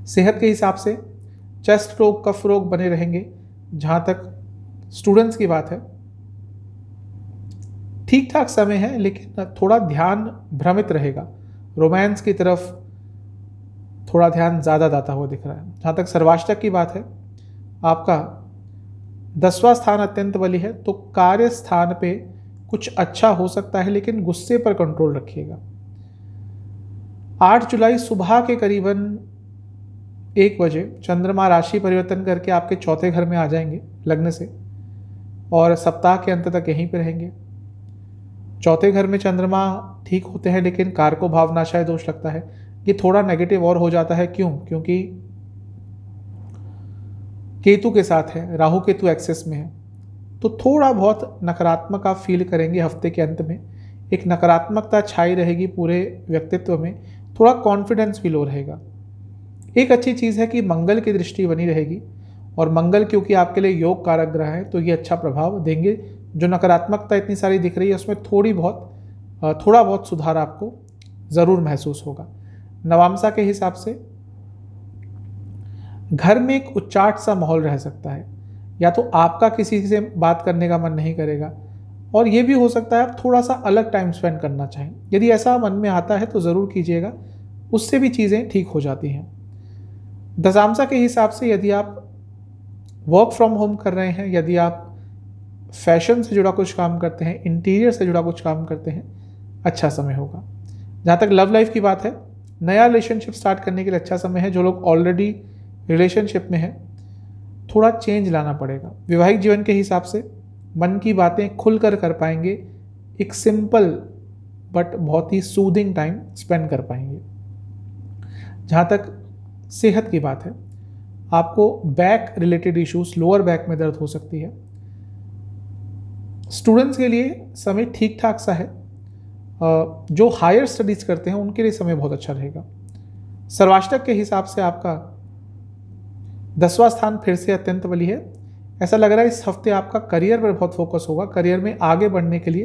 सेहत के हिसाब से चेस्ट रोग, कफ रोग बने रहेंगे। जहाँ तक स्टूडेंट्स की बात है, ठीक ठाक समय है लेकिन थोड़ा ध्यान भ्रमित रहेगा, रोमांस की तरफ थोड़ा ध्यान ज़्यादा जाता हुआ दिख रहा है। जहाँ तक सर्वाष्टक की बात है, आपका 10वां स्थान अत्यंत बली है, तो कार्य स्थान पे कुछ अच्छा हो सकता है लेकिन गुस्से पर कंट्रोल रखिएगा। 8 जुलाई सुबह के करीबन 1 बजे चंद्रमा राशि परिवर्तन करके आपके चौथे घर में आ जाएंगे लग्न से, और सप्ताह के अंत तक यहीं पे रहेंगे। चौथे घर में चंद्रमा ठीक होते हैं लेकिन कारको भावनाशय दोष लगता है, ये थोड़ा नेगेटिव और हो जाता है। क्यों? क्योंकि केतु के साथ है, राहु केतु एक्सेस में है, तो थोड़ा बहुत नकारात्मक आप फील करेंगे। हफ्ते के अंत में एक नकारात्मकता छाई रहेगी पूरे व्यक्तित्व में, थोड़ा कॉन्फिडेंस भी लो रहेगा। एक अच्छी चीज़ है कि मंगल की दृष्टि बनी रहेगी, और मंगल क्योंकि आपके लिए योग कारक ग्रह है तो ये अच्छा प्रभाव देंगे। जो नकारात्मकता इतनी सारी दिख रही है उसमें थोड़ा बहुत सुधार आपको ज़रूर महसूस होगा। नवांसा के हिसाब से घर में एक उच्चाट सा माहौल रह सकता है, या तो आपका किसी से बात करने का मन नहीं करेगा, और ये भी हो सकता है आप थोड़ा सा अलग टाइम स्पेंड करना चाहें। यदि ऐसा मन में आता है तो ज़रूर कीजिएगा, उससे भी चीज़ें ठीक हो जाती हैं। दशांशा के हिसाब से यदि आप वर्क फ्रॉम होम कर रहे हैं, यदि आप फैशन से जुड़ा कुछ काम करते हैं, इंटीरियर से जुड़ा कुछ काम करते हैं, अच्छा समय होगा। जहाँ तक लव लाइफ की बात है, नया रिलेशनशिप स्टार्ट करने के लिए अच्छा समय है। जो लोग ऑलरेडी रिलेशनशिप में हैं, थोड़ा चेंज लाना पड़ेगा। वैवाहिक जीवन के हिसाब से मन की बातें खुलकर कर पाएंगे, एक सिंपल बट बहुत ही सूदिंग टाइम स्पेंड कर पाएंगे। जहाँ तक सेहत की बात है, आपको back related issues, lower back में दर्द हो सकती है। स्टूडेंट्स के लिए समय ठीक ठाक सा है, जो हायर स्टडीज़ करते हैं उनके लिए समय बहुत अच्छा रहेगा। सर्वाष्टक के हिसाब से आपका 10वां स्थान फिर से अत्यंत बली है। ऐसा लग रहा है इस हफ्ते आपका करियर पर बहुत फोकस होगा, करियर में आगे बढ़ने के लिए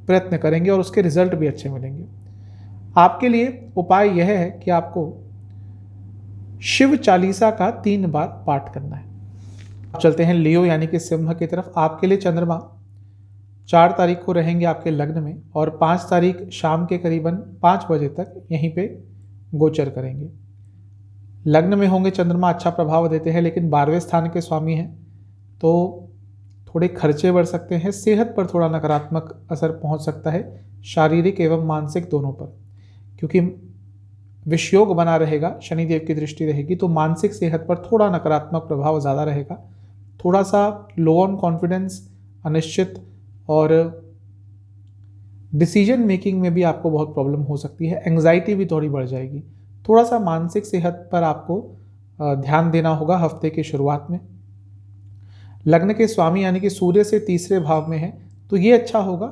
प्रयत्न करेंगे और उसके रिजल्ट भी अच्छे मिलेंगे। आपके लिए उपाय यह है कि आपको शिव चालीसा का 3 बार पाठ करना है। अब चलते हैं लियो यानी कि सिंह की तरफ। आपके लिए चंद्रमा 4 तारीख को रहेंगे आपके लग्न में, और 5 तारीख शाम के करीबन 5 बजे तक यहीं पे गोचर करेंगे। लग्न में होंगे चंद्रमा, अच्छा प्रभाव देते हैं, लेकिन 12वें स्थान के स्वामी हैं तो थोड़े खर्चे बढ़ सकते हैं। सेहत पर थोड़ा नकारात्मक असर पहुंच सकता है, शारीरिक एवं मानसिक दोनों पर, क्योंकि विषयोग बना रहेगा, शनिदेव की दृष्टि रहेगी, तो मानसिक सेहत पर थोड़ा नकारात्मक प्रभाव ज़्यादा रहेगा। थोड़ा सा लो ऑन कॉन्फिडेंस, अनिश्चित, और डिसीजन मेकिंग में भी आपको बहुत प्रॉब्लम हो सकती है। एंग्जाइटी भी थोड़ी बढ़ जाएगी। थोड़ा सा मानसिक सेहत पर आपको ध्यान देना होगा हफ्ते की शुरुआत में। लग्न के स्वामी यानी कि सूर्य से तीसरे भाव में है, तो ये अच्छा होगा।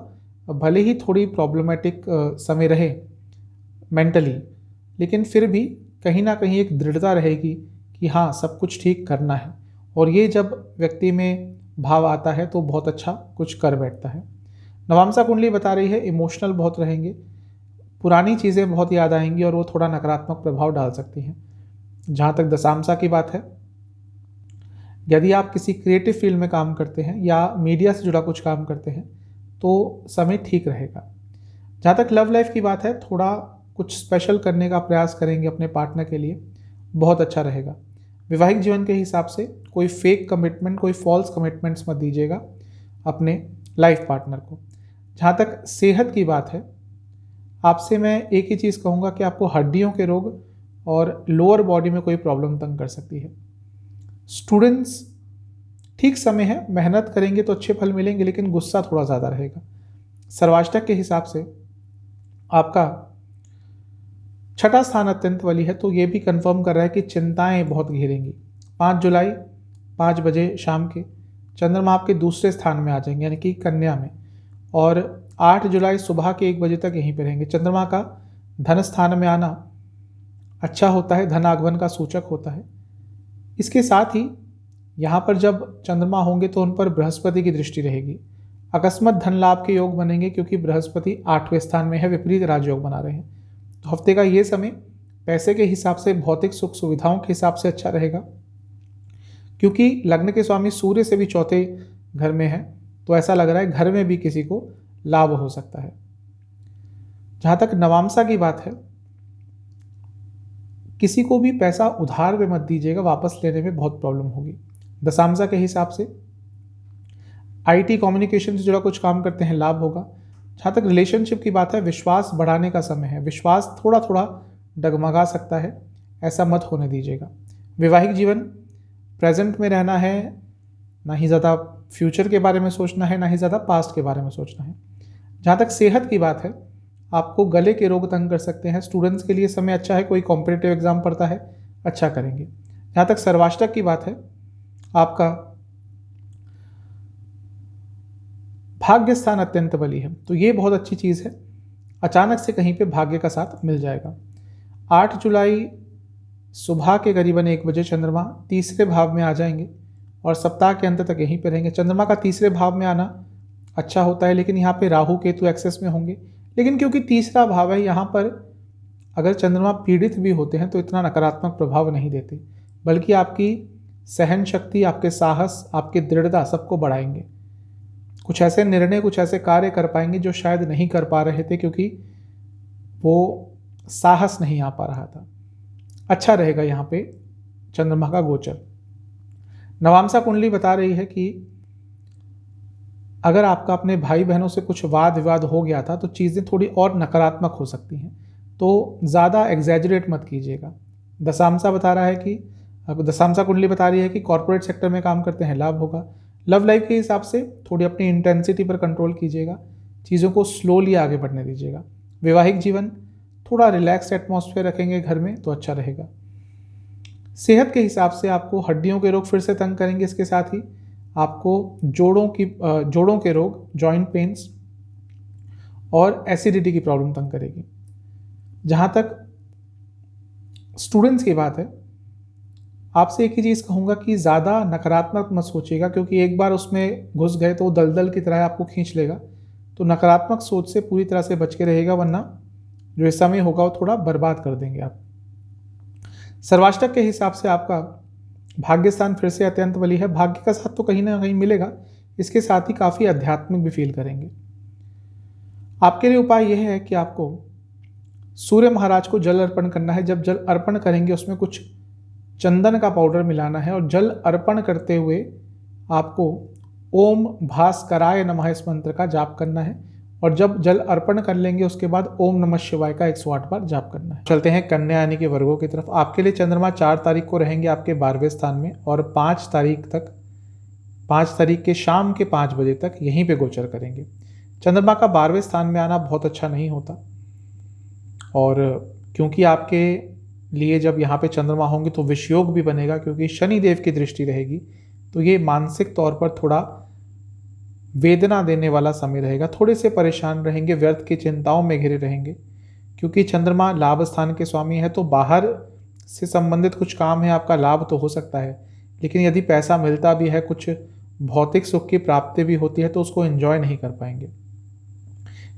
भले ही थोड़ी प्रॉब्लमेटिक समय रहे मेंटली, लेकिन फिर भी कहीं ना कहीं एक दृढ़ता रहेगी कि हाँ, सब कुछ ठीक करना है, और ये जब व्यक्ति में भाव आता है तो बहुत अच्छा कुछ कर बैठता है। नवांसा कुंडली बता रही है इमोशनल बहुत रहेंगे, पुरानी चीज़ें बहुत याद आएंगी और वो थोड़ा नकारात्मक प्रभाव डाल सकती हैं। जहाँ तक दशांशा की बात है, यदि आप किसी क्रिएटिव फील्ड में काम करते हैं या मीडिया से जुड़ा कुछ काम करते हैं तो समय ठीक रहेगा। जहाँ तक लव लाइफ की बात है, थोड़ा कुछ स्पेशल करने का प्रयास करेंगे अपने पार्टनर के लिए, बहुत अच्छा रहेगा। वैवाहिक जीवन के हिसाब से कोई फेक कमिटमेंट, कोई फॉल्स कमिटमेंट्स मत दीजिएगा अपने लाइफ पार्टनर को। जहाँ तक सेहत की बात है, आपसे मैं एक ही चीज़ कहूँगा कि आपको हड्डियों के रोग और लोअर बॉडी में कोई प्रॉब्लम तंग कर सकती है। स्टूडेंट्स, ठीक समय है, मेहनत करेंगे तो अच्छे फल मिलेंगे, लेकिन गुस्सा थोड़ा ज़्यादा रहेगा। सर्वाष्टक के हिसाब से आपका छठा स्थान अत्यंत बली है, तो ये भी कंफर्म कर रहा है कि चिंताएं बहुत घेरेंगी। 5 जुलाई 5 बजे शाम के चंद्रमा आपके दूसरे स्थान में आ जाएंगे, यानी कि कन्या में, और 8 जुलाई सुबह के 1 बजे तक यहीं पर रहेंगे। चंद्रमा का धन स्थान में आना अच्छा होता है, धन आगमन का सूचक होता है। इसके साथ ही यहाँ पर जब चंद्रमा होंगे तो उन पर बृहस्पति की दृष्टि रहेगी। अकस्मात धन लाभ के योग बनेंगे, क्योंकि बृहस्पति 8वें स्थान में है, विपरीत राजयोग बना रहे हैं। तो हफ्ते का ये समय पैसे के हिसाब से, भौतिक सुख सुविधाओं के हिसाब से अच्छा रहेगा, क्योंकि लग्न के स्वामी सूर्य से भी चौथे घर में है, तो ऐसा लग रहा है घर में भी किसी को लाभ हो सकता है। जहाँ तक नवामसा की बात है, किसी को भी पैसा उधार में मत दीजिएगा, वापस लेने में बहुत प्रॉब्लम होगी। दशांशा के हिसाब से आईटी कम्युनिकेशन से जुड़ा कुछ काम करते हैं, लाभ होगा। जहाँ तक रिलेशनशिप की बात है, विश्वास बढ़ाने का समय है, विश्वास थोड़ा थोड़ा डगमगा सकता है, ऐसा मत होने दीजिएगा। वैवाहिक जीवन, प्रेजेंट में रहना है, ना ही ज़्यादा फ्यूचर के बारे में सोचना है, ना ही ज़्यादा पास्ट के बारे में सोचना है। जहाँ तक सेहत की बात है, आपको गले के रोग तंग कर सकते हैं। स्टूडेंट्स के लिए समय अच्छा है, कोई कॉम्पिटिटिव एग्जाम पढ़ता है, अच्छा करेंगे। जहाँ तक सर्वाष्टक की बात है, आपका भाग्य स्थान अत्यंत बली है, तो ये बहुत अच्छी चीज़ है, अचानक से कहीं पे भाग्य का साथ मिल जाएगा। 8 जुलाई सुबह के करीबन 1 बजे चंद्रमा तीसरे भाव में आ जाएंगे और सप्ताह के अंत तक यहीं पे रहेंगे। चंद्रमा का तीसरे भाव में आना अच्छा होता है, लेकिन यहाँ पे राहु केतु एक्सेस में होंगे। लेकिन क्योंकि तीसरा भाव है, यहाँ पर अगर चंद्रमा पीड़ित भी होते हैं तो इतना नकारात्मक प्रभाव नहीं देते, बल्कि आपकी सहन शक्ति, आपके साहस, आपकी दृढ़ता सबको बढ़ाएंगे। कुछ ऐसे निर्णय, कुछ ऐसे कार्य कर पाएंगे जो शायद नहीं कर पा रहे थे, क्योंकि वो साहस नहीं आ पा रहा था। अच्छा रहेगा यहाँ पे चंद्रमा का गोचर। नवामसा कुंडली बता रही है कि अगर आपका अपने भाई बहनों से कुछ वाद विवाद हो गया था तो चीज़ें थोड़ी और नकारात्मक हो सकती हैं, तो ज़्यादा एग्जैजरेट मत कीजिएगा। दशांशा बता रहा है कि दशांशा कुंडली बता रही है कि कॉर्पोरेट सेक्टर में काम करते हैं, लाभ होगा। लव लाइफ के हिसाब से थोड़ी अपनी इंटेंसिटी पर कंट्रोल कीजिएगा, चीज़ों को स्लोली आगे बढ़ने दीजिएगा। वैवाहिक जीवन, थोड़ा रिलैक्स एटमॉस्फेयर रखेंगे घर में तो अच्छा रहेगा। सेहत के हिसाब से आपको हड्डियों के रोग फिर से तंग करेंगे, इसके साथ ही आपको जोड़ों के रोग, जॉइंट पेन्स और एसिडिटी की प्रॉब्लम तंग करेगी। जहाँ तक स्टूडेंट्स की बात है, आपसे एक ही चीज़ कहूँगा कि ज़्यादा नकारात्मक मत सोचिएगा, क्योंकि एक बार उसमें घुस गए तो दलदल की तरह आपको खींच लेगा। तो नकारात्मक सोच से पूरी तरह से बच के रहेगा, वरना जो इस समय होगा वो थोड़ा बर्बाद कर देंगे आप। सर्वाष्टक के हिसाब से आपका भाग्य स्थान फिर से अत्यंत बली है। भाग्य का साथ तो कहीं ना कहीं मिलेगा, इसके साथ ही काफ़ी आध्यात्मिक भी फील करेंगे। आपके लिए उपाय यह है कि आपको सूर्य महाराज को जल अर्पण करना है। जब जल अर्पण करेंगे उसमें कुछ चंदन का पाउडर मिलाना है और जल अर्पण करते हुए आपको ओम भास्कराय नमः इस मंत्र का जाप करना है। और जब जल अर्पण कर लेंगे उसके बाद ओम नमः शिवाय का 108 बार जाप करना है। चलते हैं कन्या यानी के वर्गों की तरफ। आपके लिए चंद्रमा 4 तारीख को रहेंगे आपके 12वें स्थान में और 5 तारीख के शाम के 5 बजे तक यहीं पे गोचर करेंगे। चंद्रमा का 12वें स्थान में आना बहुत अच्छा नहीं होता, और क्योंकि आपके लिए जब यहाँ पे चंद्रमा होंगे तो विषयोग भी बनेगा, क्योंकि शनि देव की दृष्टि रहेगी, तो ये मानसिक तौर पर थोड़ा वेदना देने वाला समय रहेगा। थोड़े से परेशान रहेंगे, व्यर्थ की चिंताओं में घिरे रहेंगे, क्योंकि चंद्रमा लाभ स्थान के स्वामी है। तो बाहर से संबंधित कुछ काम है, आपका लाभ तो हो सकता है, लेकिन यदि पैसा मिलता भी है, कुछ भौतिक सुख की प्राप्ति भी होती है, तो उसको एंजॉय नहीं कर पाएंगे।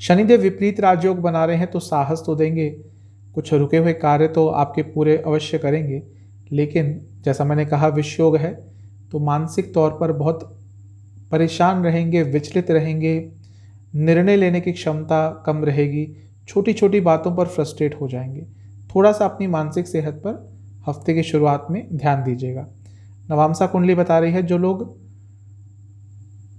शनिदेव विपरीत राजयोग बना रहे हैं, तो साहस तो देंगे, कुछ रुके हुए कार्य तो आपके पूरे अवश्य करेंगे, लेकिन जैसा मैंने कहा विषयोग है, तो मानसिक तौर पर बहुत परेशान रहेंगे, विचलित रहेंगे, निर्णय लेने की क्षमता कम रहेगी, छोटी छोटी बातों पर फ्रस्ट्रेट हो जाएंगे। थोड़ा सा अपनी मानसिक सेहत पर हफ्ते की शुरुआत में ध्यान दीजिएगा। नवामसा कुंडली बता रही है जो लोग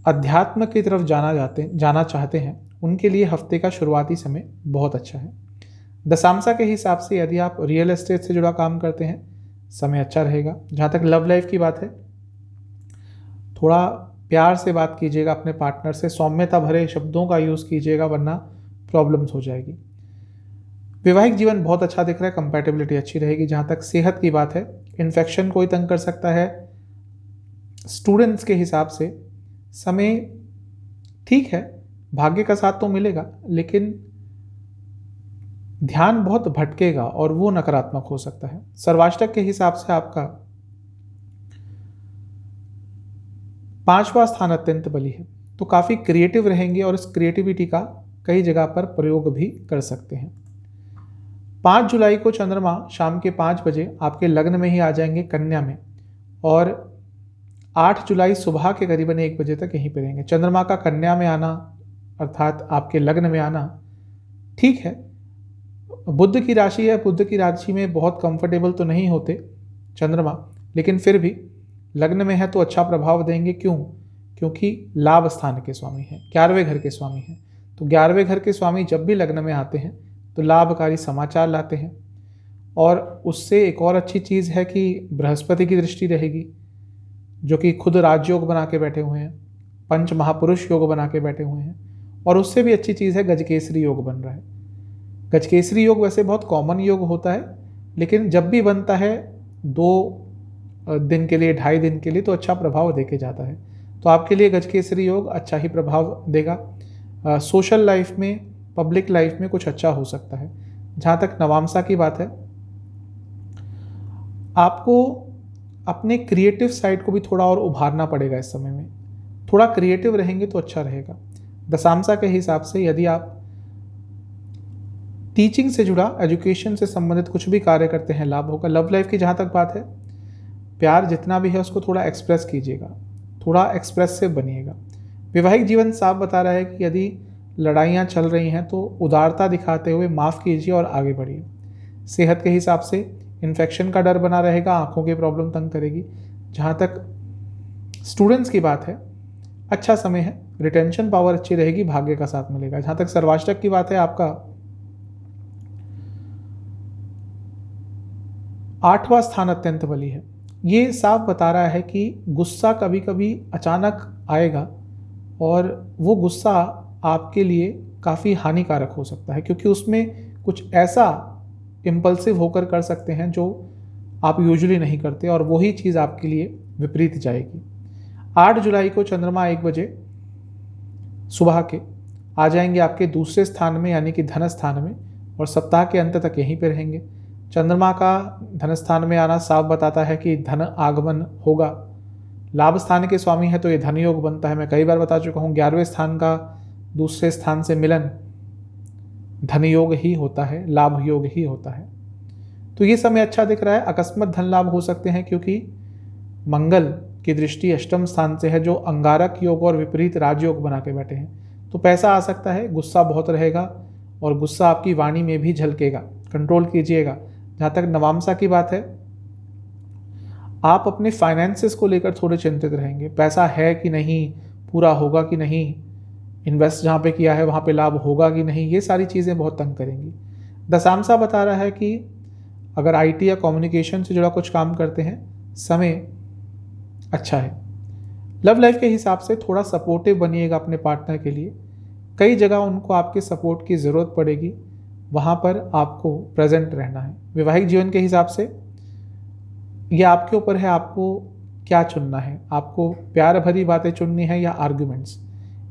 अध्यात्म की तरफ जाना चाहते हैं उनके लिए हफ्ते का शुरुआती समय बहुत अच्छा है। दशांशा के हिसाब से यदि आप रियल एस्टेट से जुड़ा काम करते हैं समय अच्छा रहेगा। जहाँ तक लव लाइफ की बात है, थोड़ा प्यार से बात कीजिएगा अपने पार्टनर से, सौम्यता भरे शब्दों का यूज़ कीजिएगा वरना प्रॉब्लम्स हो जाएगी। वैवाहिक जीवन बहुत अच्छा दिख रहा है, कंपैटिबिलिटी अच्छी रहेगी। जहाँ तक सेहत की बात है, इन्फेक्शन कोई तंग कर सकता है। स्टूडेंट्स के हिसाब से समय ठीक है, भाग्य का साथ तो मिलेगा लेकिन ध्यान बहुत भटकेगा और वो नकारात्मक हो सकता है। सर्वाष्टक के हिसाब से आपका 5वां स्थान अत्यंत बली है, तो काफ़ी क्रिएटिव रहेंगे और इस क्रिएटिविटी का कई जगह पर प्रयोग भी कर सकते हैं। 5 जुलाई को चंद्रमा शाम के 5 बजे आपके लग्न में ही आ जाएंगे कन्या में, और 8 जुलाई सुबह के करीबन 1 बजे तक यहीं पर रहेंगे। चंद्रमा का कन्या में आना अर्थात आपके लग्न में आना ठीक है। बुध की राशि है, बुध की राशि में बहुत कंफर्टेबल तो नहीं होते चंद्रमा, लेकिन फिर भी लग्न में है तो अच्छा प्रभाव देंगे। क्यों? क्योंकि लाभ स्थान के स्वामी हैं, 11वें घर के स्वामी हैं। तो 11वें घर के स्वामी जब भी लग्न में आते हैं तो लाभकारी समाचार लाते हैं। और उससे एक और अच्छी चीज़ है कि बृहस्पति की दृष्टि रहेगी जो कि खुद राजयोग बना के बैठे हुए हैं, पंच महापुरुष योग बना के बैठे हुए हैं। और उससे भी अच्छी चीज़ है गजकेसरी योग बन रहा है। गजकेसरी योग वैसे बहुत कॉमन योग होता है, लेकिन जब भी बनता है 2 दिन के लिए, 2.5 दिन के लिए, तो अच्छा प्रभाव देके जाता है। तो आपके लिए गजकेसरी योग अच्छा ही प्रभाव देगा। सोशल लाइफ में, पब्लिक लाइफ में कुछ अच्छा हो सकता है। जहाँ तक नवामसा की बात है, आपको अपने क्रिएटिव साइड को भी थोड़ा और उभारना पड़ेगा। इस समय में थोड़ा क्रिएटिव रहेंगे तो अच्छा रहेगा। दशांशा के हिसाब से यदि आप टीचिंग से जुड़ा, एजुकेशन से संबंधित कुछ भी कार्य करते हैं लाभ होगा। लव लाइफ की जहाँ तक बात है, प्यार जितना भी है उसको थोड़ा एक्सप्रेस कीजिएगा, थोड़ा एक्सप्रेसिव बनिएगा। वैवाहिक जीवन साफ बता रहा है कि यदि लड़ाइयाँ चल रही हैं तो उदारता दिखाते हुए माफ़ कीजिए और आगे बढ़िए। सेहत के हिसाब से इन्फेक्शन का डर बना रहेगा, आँखों की प्रॉब्लम तंग करेगी। जहाँ तक स्टूडेंट्स की बात है, अच्छा समय है, रिटेंशन पावर अच्छी रहेगी, भाग्य का साथ मिलेगा। जहाँ तक सर्वाष्टक की बात है, आपका 8वां स्थान अत्यंत बली है। ये साफ बता रहा है कि गुस्सा कभी कभी अचानक आएगा और वो गुस्सा आपके लिए काफ़ी हानिकारक हो सकता है, क्योंकि उसमें कुछ ऐसा इम्पल्सिव होकर कर सकते हैं जो आप यूजुअली नहीं करते, और वही चीज़ आपके लिए विपरीत जाएगी। 8 जुलाई को चंद्रमा 1 बजे सुबह के आ जाएंगे आपके दूसरे स्थान में, यानी कि धन स्थान में, और सप्ताह के अंत तक यहीं पे रहेंगे। चंद्रमा का धन स्थान में आना साफ बताता है कि धन आगमन होगा। लाभ स्थान के स्वामी है तो ये धन योग बनता है। मैं कई बार बता चुका हूँ, 11वें स्थान का दूसरे स्थान से मिलन धन योग ही होता है, लाभ योग ही होता है। तो ये समय अच्छा दिख रहा है। अकस्मात धन लाभ हो सकते हैं क्योंकि मंगल की दृष्टि अष्टम स्थान से है, जो अंगारक योग और विपरीत राजयोग बना के बैठे हैं। तो पैसा आ सकता है, गुस्सा बहुत रहेगा और गुस्सा आपकी वाणी में भी झलकेगा, कंट्रोल कीजिएगा। जहाँ तक नवामसा की बात है, आप अपने फाइनेंसेस को लेकर थोड़े चिंतित रहेंगे। पैसा है कि नहीं, पूरा होगा कि नहीं, इन्वेस्ट जहाँ पे किया है वहाँ पे लाभ होगा कि नहीं, ये सारी चीज़ें बहुत तंग करेंगी। दशांशा बता रहा है कि अगर आईटी या कम्युनिकेशन से जुड़ा कुछ काम करते हैं, समय अच्छा है। लव लाइफ के हिसाब से थोड़ा सपोर्टिव बनिएगा अपने पार्टनर के लिए। कई जगह उनको आपके सपोर्ट की ज़रूरत पड़ेगी, वहाँ पर आपको प्रेजेंट रहना है। वैवाहिक जीवन के हिसाब से यह आपके ऊपर है, आपको क्या चुनना है। आपको प्यार भरी बातें चुननी है या आर्ग्यूमेंट्स।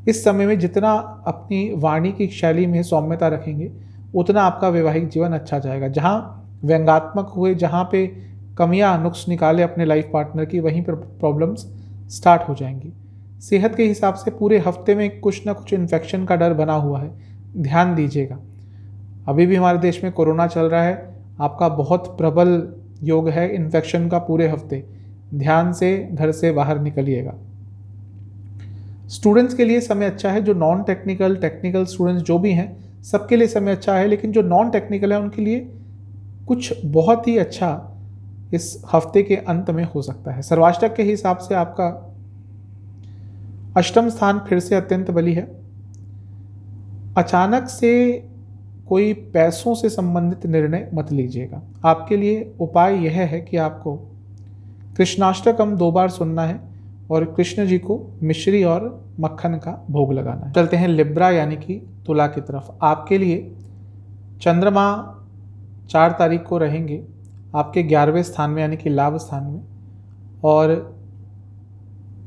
इस समय में जितना अपनी वाणी की शैली में सौम्यता रखेंगे, उतना आपका वैवाहिक जीवन अच्छा जाएगा। जहाँ व्यंग्यात्मक हुए, जहाँ पे कमियां नुक्स निकाले अपने लाइफ पार्टनर की, वहीं पर प्रॉब्लम्स स्टार्ट हो जाएंगी। सेहत के हिसाब से पूरे हफ्ते में कुछ ना कुछ इन्फेक्शन का डर बना हुआ है, ध्यान दीजिएगा। अभी भी हमारे देश में कोरोना चल रहा है, आपका बहुत प्रबल योग है इन्फेक्शन का पूरे हफ्ते। ध्यान से घर से बाहर निकलिएगा। स्टूडेंट्स के लिए समय अच्छा है। जो नॉन टेक्निकल, टेक्निकल स्टूडेंट्स जो भी हैं, सबके लिए समय अच्छा है, लेकिन जो नॉन टेक्निकल है उनके लिए कुछ बहुत ही अच्छा इस हफ्ते के अंत में हो सकता है। सर्वाष्टक के हिसाब से आपका अष्टम स्थान फिर से अत्यंत बली है। अचानक से कोई पैसों से संबंधित निर्णय मत लीजिएगा। आपके लिए उपाय यह है कि आपको कृष्णाष्टकम 2 बार सुनना है और कृष्ण जी को मिश्री और मक्खन का भोग लगाना है। चलते हैं लिब्रा यानी कि तुला की तरफ। आपके लिए चंद्रमा 4 तारीख को रहेंगे आपके 11वें स्थान में यानी कि लाभ स्थान में, और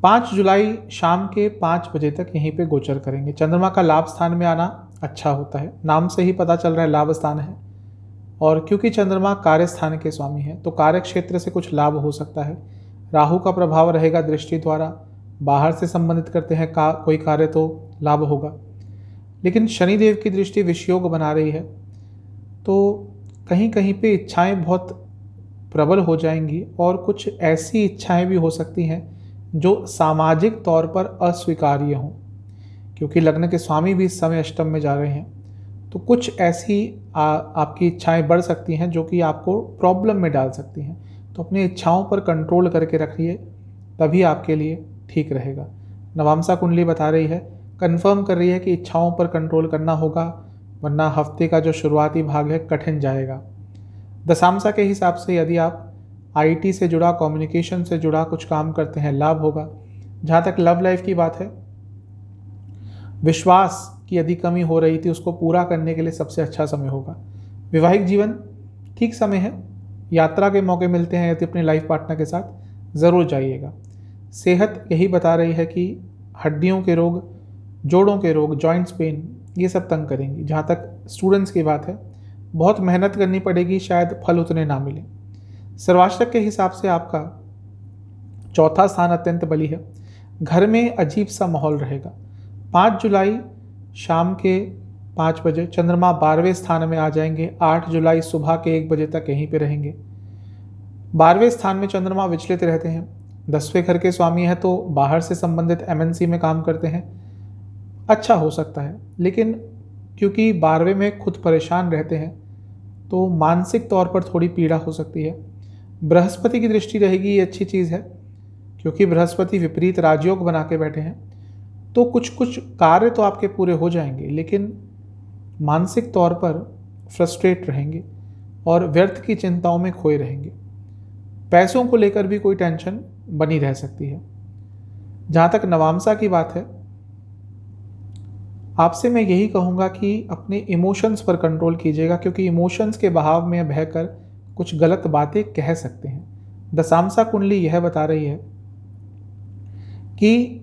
5 जुलाई शाम के 5 बजे तक यहीं पे गोचर करेंगे। चंद्रमा का लाभ स्थान में आना अच्छा होता है, नाम से ही पता चल रहा है लाभ स्थान है, और क्योंकि चंद्रमा कार्य स्थान के स्वामी है तो कार्य क्षेत्र से कुछ लाभ हो सकता है। राहु का प्रभाव रहेगा दृष्टि द्वारा, बाहर से संबंधित करते हैं कोई कार्य तो लाभ होगा। लेकिन शनिदेव की दृष्टि विषयोग बना रही है तो कहीं कहीं पे इच्छाएं बहुत प्रबल हो जाएंगी, और कुछ ऐसी इच्छाएं भी हो सकती हैं जो सामाजिक तौर पर अस्वीकार्य हों, क्योंकि लग्न के स्वामी भी इस समय अष्टम में जा रहे हैं। तो कुछ ऐसी आपकी इच्छाएं बढ़ सकती हैं जो कि आपको प्रॉब्लम में डाल सकती हैं। तो अपनी इच्छाओं पर कंट्रोल करके रखिए, तभी आपके लिए ठीक रहेगा। नवामसा कुंडली बता रही है, कंफर्म कर रही है कि इच्छाओं पर कंट्रोल करना होगा, वरना हफ्ते का जो शुरुआती भाग है कठिन जाएगा। दशामसा के हिसाब से यदि आप आईटी से जुड़ा, कम्युनिकेशन से जुड़ा कुछ काम करते हैं, लाभ होगा। जहाँ तक लव लाइफ की बात है, विश्वास की यदि कमी हो रही थी उसको पूरा करने के लिए सबसे अच्छा समय होगा। वैवाहिक जीवन ठीक समय है, यात्रा के मौके मिलते हैं यदि अपने लाइफ पार्टनर के साथ ज़रूर जाइएगा। सेहत यही बता रही है कि हड्डियों के रोग, जोड़ों के रोग, जॉइंट्स पेन, ये सब तंग करेंगी। जहाँ तक स्टूडेंट्स की बात है, बहुत मेहनत करनी पड़ेगी, शायद फल उतने ना मिले। सर्वाष्टक के हिसाब से आपका चौथा स्थान अत्यंत बली है। घर में अजीब सा माहौल रहेगा। 5 जुलाई शाम के 5 बजे चंद्रमा 12वें स्थान में आ जाएंगे। 8 जुलाई सुबह के 1 बजे तक यहीं पे रहेंगे। 12वें स्थान में चंद्रमा विचलित रहते हैं। 10वें घर के स्वामी हैं तो बाहर से संबंधित एमएनसी में काम करते हैं, अच्छा हो सकता है। लेकिन क्योंकि 12वें में खुद परेशान रहते हैं तो मानसिक तौर पर थोड़ी पीड़ा हो सकती है। बृहस्पति की दृष्टि रहेगी, ये अच्छी चीज़ है, क्योंकि बृहस्पति विपरीत राजयोग बना के बैठे हैं। तो कुछ कुछ कार्य तो आपके पूरे हो जाएंगे, लेकिन मानसिक तौर पर फ्रस्ट्रेट रहेंगे और व्यर्थ की चिंताओं में खोए रहेंगे। पैसों को लेकर भी कोई टेंशन बनी रह सकती है। जहाँ तक नवामसा की बात है, आपसे मैं यही कहूँगा कि अपने इमोशंस पर कंट्रोल कीजिएगा, क्योंकि इमोशंस के बहाव में बहकर कुछ गलत बातें कह सकते हैं। दशामसा कुंडली यह बता रही है कि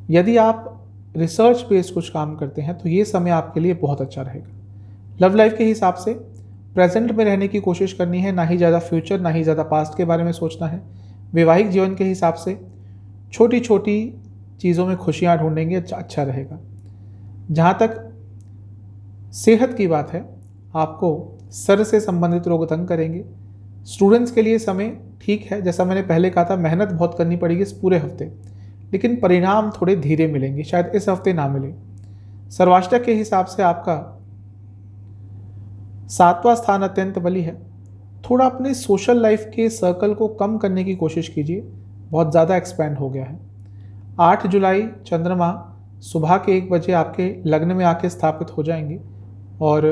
यदि आप रिसर्च बेस्ड कुछ काम करते हैं तो ये समय आपके लिए बहुत अच्छा रहेगा। लव लाइफ के हिसाब से प्रेजेंट में रहने की कोशिश करनी है, ना ही ज़्यादा फ्यूचर ना ही ज़्यादा पास्ट के बारे में सोचना है। वैवाहिक जीवन के हिसाब से छोटी छोटी चीज़ों में खुशियाँ ढूंढेंगे, अच्छा रहेगा। जहाँ तक सेहत की बात है, आपको सर से संबंधित रोग तंग करेंगे। स्टूडेंट्स के लिए समय ठीक है, जैसा मैंने पहले कहा था, मेहनत बहुत करनी पड़ेगी इस पूरे हफ्ते, लेकिन परिणाम थोड़े धीरे मिलेंगे, शायद इस हफ्ते ना मिले। सर्वाष्टक के हिसाब से आपका 7वां स्थान अत्यंत बली है। थोड़ा अपने सोशल लाइफ के सर्कल को कम करने की कोशिश कीजिए, बहुत ज़्यादा एक्सपैंड हो गया है। 8 जुलाई चंद्रमा सुबह के 1 बजे आपके लग्न में आके स्थापित हो जाएंगे और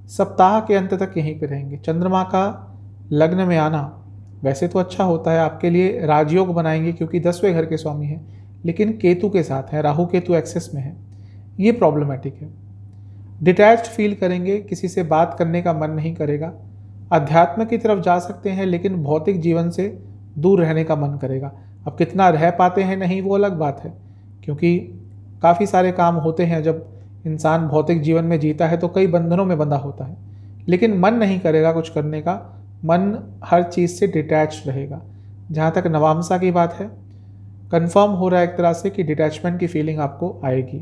सप्ताह के अंत तक यहीं पे रहेंगे। चंद्रमा का लग्न में आना वैसे तो अच्छा होता है, आपके लिए राजयोग बनाएंगे क्योंकि 10वें घर के स्वामी हैं, लेकिन केतु के साथ है, राहु केतु एक्सेस में है, ये प्रॉब्लमेटिक है। डिटैच्ड फील करेंगे, किसी से बात करने का मन नहीं करेगा। अध्यात्म की तरफ जा सकते हैं, लेकिन भौतिक जीवन से दूर रहने का मन करेगा। अब कितना रह पाते हैं नहीं, वो अलग बात है, क्योंकि काफ़ी सारे काम होते हैं। जब इंसान भौतिक जीवन में जीता है तो कई बंधनों में बंधा होता है, लेकिन मन नहीं करेगा कुछ करने का, मन हर चीज़ से डिटैच्ड रहेगा। जहाँ तक नवामसा की बात है, कंफर्म हो रहा है एक तरह से कि डिटैचमेंट की फीलिंग आपको आएगी।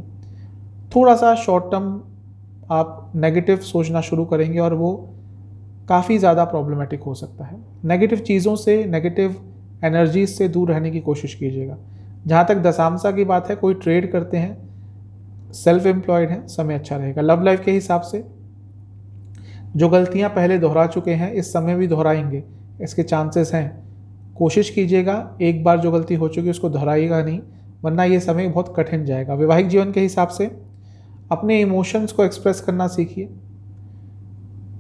थोड़ा सा शॉर्ट टर्म आप नेगेटिव सोचना शुरू करेंगे और वो काफ़ी ज़्यादा प्रॉब्लमेटिक हो सकता है। नेगेटिव चीज़ों से, नेगेटिव एनर्जीज से दूर रहने की कोशिश कीजिएगा। जहाँ तक दशामसा की बात है, कोई ट्रेड करते हैं, सेल्फ एम्प्लॉयड हैं, समय अच्छा रहेगा। लव लाइफ के हिसाब से जो गलतियाँ पहले दोहरा चुके हैं इस समय भी दोहराएंगे, इसके चांसेस हैं। कोशिश कीजिएगा, एक बार जो गलती हो चुकी है उसको दोहराइएगा नहीं, वरना ये समय बहुत कठिन जाएगा। वैवाहिक जीवन के हिसाब से अपने इमोशंस को एक्सप्रेस करना सीखिए।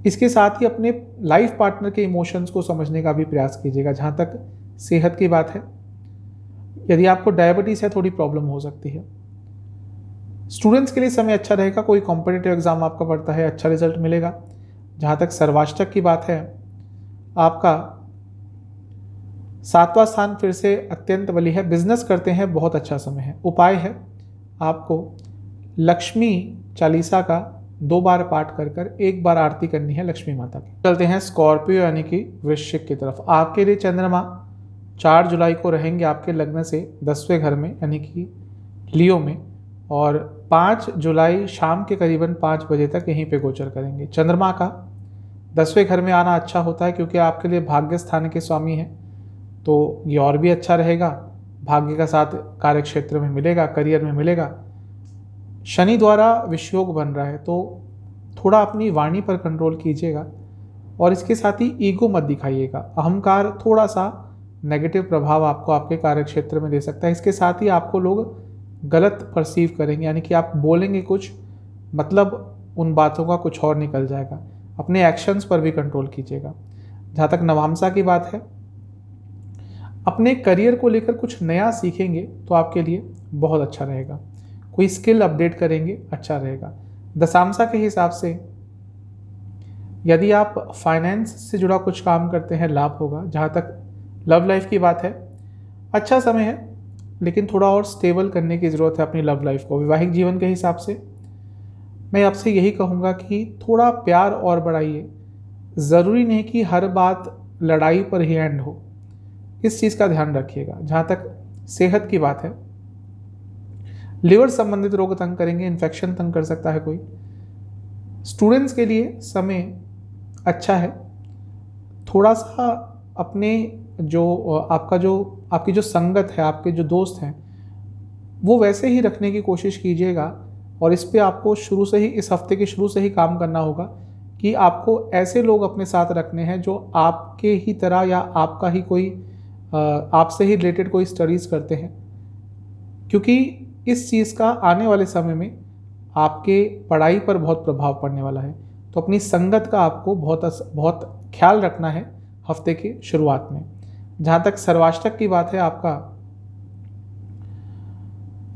इसके साथ ही अपने लाइफ पार्टनर के इमोशंस को समझने का भी प्रयास कीजिएगा। जहाँ तक सेहत की बात है, यदि आपको डायबिटीज़ है थोड़ी प्रॉब्लम हो सकती है। स्टूडेंट्स के लिए समय अच्छा रहेगा, कोई कॉम्पिटिटिव एग्जाम आपका पड़ता है, अच्छा रिजल्ट मिलेगा। जहाँ तक सर्वाष्टक की बात है, आपका 7वां स्थान फिर से अत्यंत बली है। बिजनेस करते हैं, बहुत अच्छा समय है। उपाय है आपको लक्ष्मी चालीसा का 2 बार पाठ कर 1 बार आरती करनी है लक्ष्मी माता की। चलते हैं स्कॉर्पियो यानी कि वृश्चिक की तरफ। आपके लिए चंद्रमा 4 जुलाई को रहेंगे आपके लग्न से 10वें घर में यानी कि लियो में, और 5 जुलाई शाम के करीबन 5 बजे तक यहीं पे गोचर करेंगे। चंद्रमा का 10वें घर में आना अच्छा होता है क्योंकि आपके लिए भाग्य स्थान के स्वामी हैं, तो ये और भी अच्छा रहेगा। भाग्य का साथ कार्य क्षेत्र में मिलेगा, करियर में मिलेगा। शनि द्वारा विषयोग बन रहा है, तो थोड़ा अपनी वाणी पर कंट्रोल कीजिएगा और इसके साथ ही ईगो मत दिखाइएगा। अहंकार थोड़ा सा नेगेटिव प्रभाव आपको आपके कार्य क्षेत्र में दे सकता है। इसके साथ ही आपको लोग गलत परसीव करेंगे, यानी कि आप बोलेंगे कुछ, मतलब उन बातों का कुछ और निकल जाएगा। अपने एक्शंस पर भी कंट्रोल कीजिएगा। जहाँ तक नवामसा की बात है, अपने करियर को लेकर कुछ नया सीखेंगे तो आपके लिए बहुत अच्छा रहेगा। कोई स्किल अपडेट करेंगे, अच्छा रहेगा। दशामसा के हिसाब से यदि आप फाइनेंस से जुड़ा कुछ काम करते हैं, लाभ होगा। जहाँ तक लव लाइफ की बात है, अच्छा समय है, लेकिन थोड़ा और स्टेबल करने की ज़रूरत है अपनी लव लाइफ को। वैवाहिक जीवन के हिसाब से मैं आपसे यही कहूँगा कि थोड़ा प्यार और बढ़ाइए। ज़रूरी नहीं कि हर बात लड़ाई पर ही एंड हो, इस चीज़ का ध्यान रखिएगा। जहाँ तक सेहत की बात है, लिवर संबंधित रोग तंग करेंगे, इन्फेक्शन तंग कर सकता है कोई। स्टूडेंट्स के लिए समय अच्छा है। थोड़ा सा अपने आपकी जो संगत है, आपके जो दोस्त हैं, वो वैसे ही रखने की कोशिश कीजिएगा। और इस पे आपको शुरू से ही, इस हफ्ते के शुरू से ही काम करना होगा कि आपको ऐसे लोग अपने साथ रखने हैं जो आपके ही तरह या आपका ही कोई आपसे ही रिलेटेड कोई स्टडीज़ करते हैं, क्योंकि इस चीज़ का आने वाले समय में आपके पढ़ाई पर बहुत प्रभाव पड़ने वाला है। तो अपनी संगत का आपको बहुत ख्याल रखना है हफ्ते की शुरुआत में। जहाँ तक सर्वाष्टक की बात है, आपका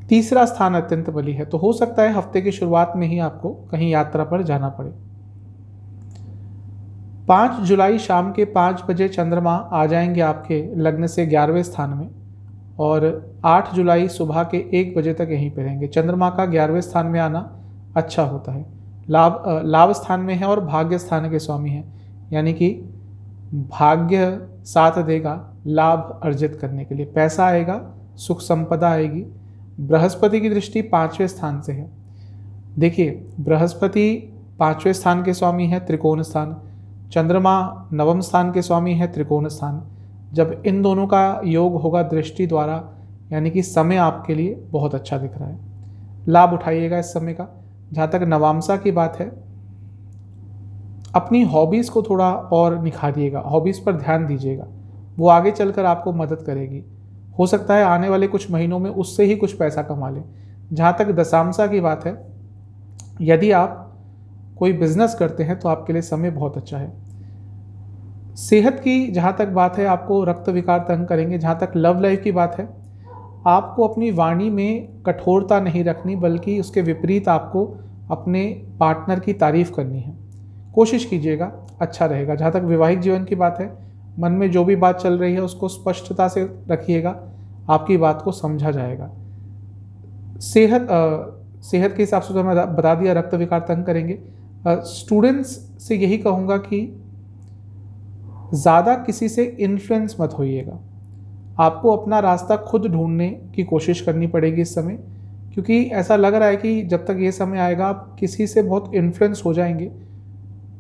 3रा स्थान अत्यंत बली है, तो हो सकता है हफ्ते की शुरुआत में ही आपको कहीं यात्रा पर जाना पड़े। 5 जुलाई शाम के 5 बजे चंद्रमा आ जाएंगे आपके लग्न से 11वें स्थान में, और 8 जुलाई सुबह के 1 बजे तक यहीं पे रहेंगे। चंद्रमा का 11वें स्थान में आना अच्छा होता है। लाभ स्थान में है और भाग्य स्थान के स्वामी हैं, यानी कि भाग्य साथ देगा लाभ अर्जित करने के लिए। पैसा आएगा, सुख संपदा आएगी। बृहस्पति की दृष्टि 5वें स्थान से है। देखिए, बृहस्पति 5वें स्थान के स्वामी है, त्रिकोण स्थान। चंद्रमा 9वें स्थान के स्वामी है, त्रिकोण स्थान। जब इन दोनों का योग होगा दृष्टि द्वारा, यानी कि समय आपके लिए बहुत अच्छा दिख रहा है। लाभ उठाइएगा इस समय का। जहाँ तक नवामसा की बात है, अपनी हॉबीज़ को थोड़ा और निखारिएगा, हॉबीज़ पर ध्यान दीजिएगा, वो आगे चलकर आपको मदद करेगी। हो सकता है आने वाले कुछ महीनों में उससे ही कुछ पैसा कमा लें। जहाँ तक दशामसा की बात है, यदि आप कोई बिजनेस करते हैं तो आपके लिए समय बहुत अच्छा है। सेहत की जहाँ तक बात है, आपको रक्त विकार तंग करेंगे। जहाँ तक लव लाइफ की बात है, आपको अपनी वाणी में कठोरता नहीं रखनी, बल्कि उसके विपरीत आपको अपने पार्टनर की तारीफ करनी है। कोशिश कीजिएगा, अच्छा रहेगा। जहाँ तक वैवाहिक जीवन की बात है, मन में जो भी बात चल रही है उसको स्पष्टता से रखिएगा, आपकी बात को समझा जाएगा। सेहत के हिसाब से तो मैं बता दिया, रक्त विकार तंग करेंगे। स्टूडेंट्स से यही कहूँगा कि ज़्यादा किसी से इन्फ्लुएंस मत होइएगा। आपको अपना रास्ता खुद ढूंढने की कोशिश करनी पड़ेगी इस समय, क्योंकि ऐसा लग रहा है कि जब तक ये समय आएगा आप किसी से बहुत इन्फ्लुएंस हो जाएंगे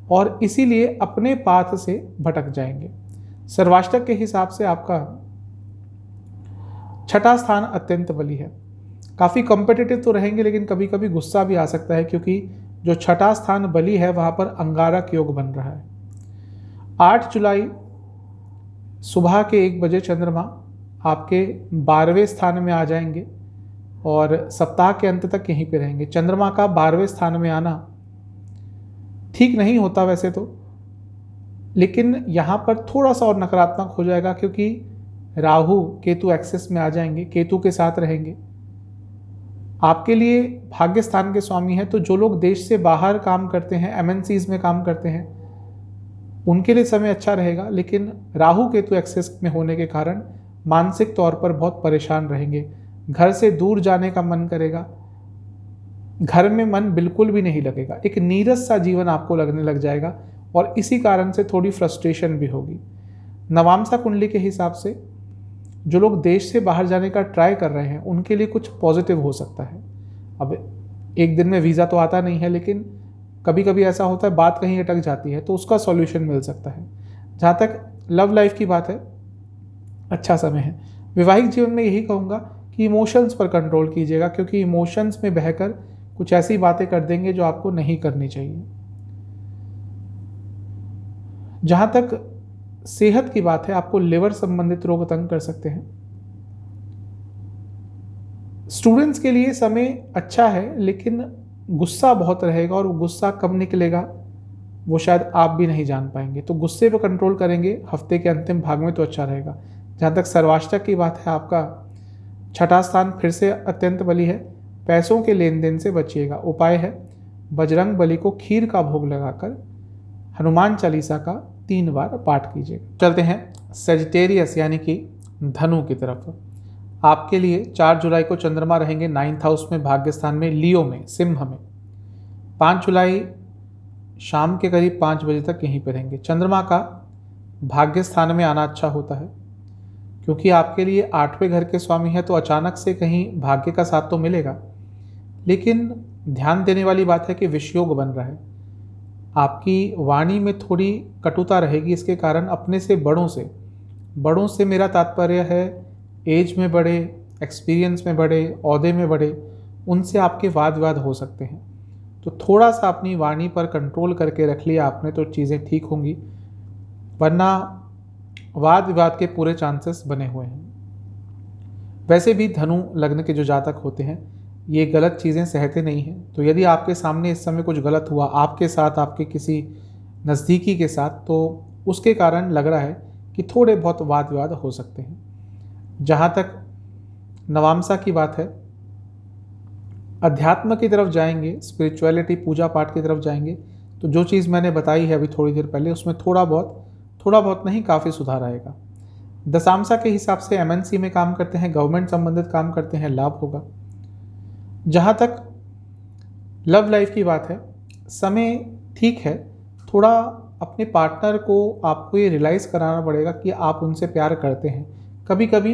और इसीलिए अपने पाथ से भटक जाएंगे। सर्वाष्टक के हिसाब से आपका 6ठा स्थान अत्यंत बली है। काफ़ी कॉम्पिटिटिव तो रहेंगे, लेकिन कभी कभी गुस्सा भी आ सकता है, क्योंकि जो 6ठा स्थान बली है वहाँ पर अंगारक योग बन रहा है। 8 जुलाई सुबह के 1 बजे चंद्रमा आपके 12वें स्थान में आ जाएंगे और सप्ताह के अंत तक यहीं पे रहेंगे। चंद्रमा का 12वें स्थान में आना ठीक नहीं होता वैसे तो, लेकिन यहाँ पर थोड़ा सा और नकारात्मक हो जाएगा क्योंकि राहु केतु एक्सेस में आ जाएंगे, केतु के साथ रहेंगे। आपके लिए भाग्य स्थान के स्वामी है, तो जो लोग देश से बाहर काम करते हैं, एमएनसीज में काम करते हैं, उनके लिए समय अच्छा रहेगा। लेकिन राहु केतु एक्सेस में होने के कारण मानसिक तौर पर बहुत परेशान रहेंगे। घर से दूर जाने का मन करेगा, घर में मन बिल्कुल भी नहीं लगेगा, एक नीरस सा जीवन आपको लगने लग जाएगा और इसी कारण से थोड़ी फ्रस्ट्रेशन भी होगी। नवामसा कुंडली के हिसाब से जो लोग देश से बाहर जाने का ट्राई कर रहे हैं उनके लिए कुछ पॉजिटिव हो सकता है। अब एक दिन में वीज़ा तो आता नहीं है, लेकिन कभी कभी ऐसा होता है बात कहीं अटक जाती है तो उसका सॉल्यूशन मिल सकता है। जहाँ तक लव लाइफ की बात है, अच्छा समय है। वैवाहिक जीवन में यही कहूँगा कि इमोशंस पर कंट्रोल कीजिएगा, क्योंकि इमोशंस में बहकर कुछ ऐसी बातें कर देंगे जो आपको नहीं करनी चाहिए। जहाँ तक सेहत की बात है, आपको लिवर संबंधित रोग तंग कर सकते हैं। स्टूडेंट्स के लिए समय अच्छा है, लेकिन गुस्सा बहुत रहेगा और वो गुस्सा कब निकलेगा वो शायद आप भी नहीं जान पाएंगे। तो गुस्से पर कंट्रोल करेंगे हफ्ते के अंतिम भाग में तो अच्छा रहेगा। जहाँ तक सर्वाष्टक की बात है, आपका 6ठा स्थान फिर से अत्यंत बली है। पैसों के लेन देन से बचिएगा। उपाय है बजरंग बली को खीर का भोग लगाकर हनुमान चालीसा का 3 बार पाठ कीजिएगा। चलते हैं सेजिटेरियस यानी कि धनु की तरफ। आपके लिए 4 जुलाई को चंद्रमा रहेंगे 9th हाउस में, भाग्य स्थान में, लियो में, सिंह में। 5 जुलाई शाम के करीब 5 बजे तक यहीं पर रहेंगे। चंद्रमा का भाग्य स्थान में आना अच्छा होता है, क्योंकि आपके लिए 8वें घर के स्वामी है, तो अचानक से कहीं भाग्य का साथ तो मिलेगा। लेकिन ध्यान देने वाली बात है कि विषयोग बन रहा है। आपकी वाणी में थोड़ी कटुता रहेगी, इसके कारण अपने से बड़ों से मेरा तात्पर्य है एज में बड़े, एक्सपीरियंस में बड़े, ओहदे में बड़े, उनसे आपके वाद विवाद हो सकते हैं। तो थोड़ा सा अपनी वाणी पर कंट्रोल करके रख लिया आपने तो चीज़ें ठीक होंगी, वरना वाद विवाद के पूरे चांसेस बने हुए हैं। वैसे भी धनु लग्न के जो जातक होते हैं ये गलत चीज़ें सहते नहीं हैं। तो यदि आपके सामने इस समय कुछ गलत हुआ आपके साथ, आपके किसी नज़दीकी के साथ, तो उसके कारण लग रहा है कि थोड़े बहुत वाद विवाद हो सकते हैं। जहाँ तक नवामसा की बात है, अध्यात्म की तरफ जाएंगे, स्पिरिचुअलिटी, पूजा पाठ की तरफ जाएंगे, तो जो चीज़ मैंने बताई है अभी थोड़ी देर पहले, उसमें थोड़ा बहुत नहीं काफ़ी सुधार आएगा। दशामसा के हिसाब से एमएनसी में काम करते हैं, गवर्नमेंट संबंधित काम करते हैं, लाभ होगा। जहाँ तक लव लाइफ की बात है, समय ठीक है, थोड़ा अपने पार्टनर को आपको ये रियलाइज़ कराना पड़ेगा कि आप उनसे प्यार करते हैं। कभी कभी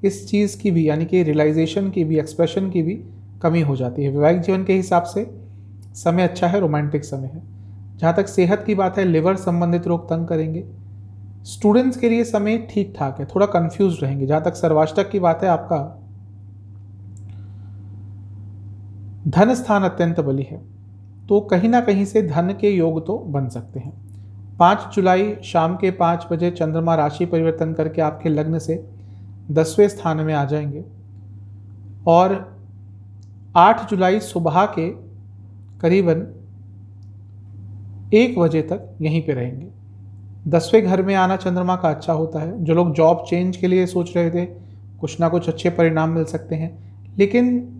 इस चीज़ की भी, यानी कि रियलाइजेशन की भी, एक्सप्रेशन की भी कमी हो जाती है। वैवाहिक जीवन के हिसाब से समय अच्छा है, रोमांटिक समय है। जहाँ तक सेहत की बात है, लिवर संबंधित रोग तंग करेंगे। स्टूडेंट्स के लिए समय ठीक ठाक है, थोड़ा कंफ्यूज रहेंगे। जहाँ तक सर्वाष्टक की बात है, आपका धन स्थान अत्यंत बली है, तो कहीं ना कहीं से धन के योग तो बन सकते हैं। 5 जुलाई शाम के 5 बजे चंद्रमा राशि परिवर्तन करके आपके लग्न से 10वें स्थान में आ जाएंगे और 8 जुलाई सुबह के करीबन 1 बजे तक यहीं पे रहेंगे। 10वें घर में आना चंद्रमा का अच्छा होता है। जो लोग जॉब चेंज के लिए सोच रहे थे, कुछ ना कुछ अच्छे परिणाम मिल सकते हैं, लेकिन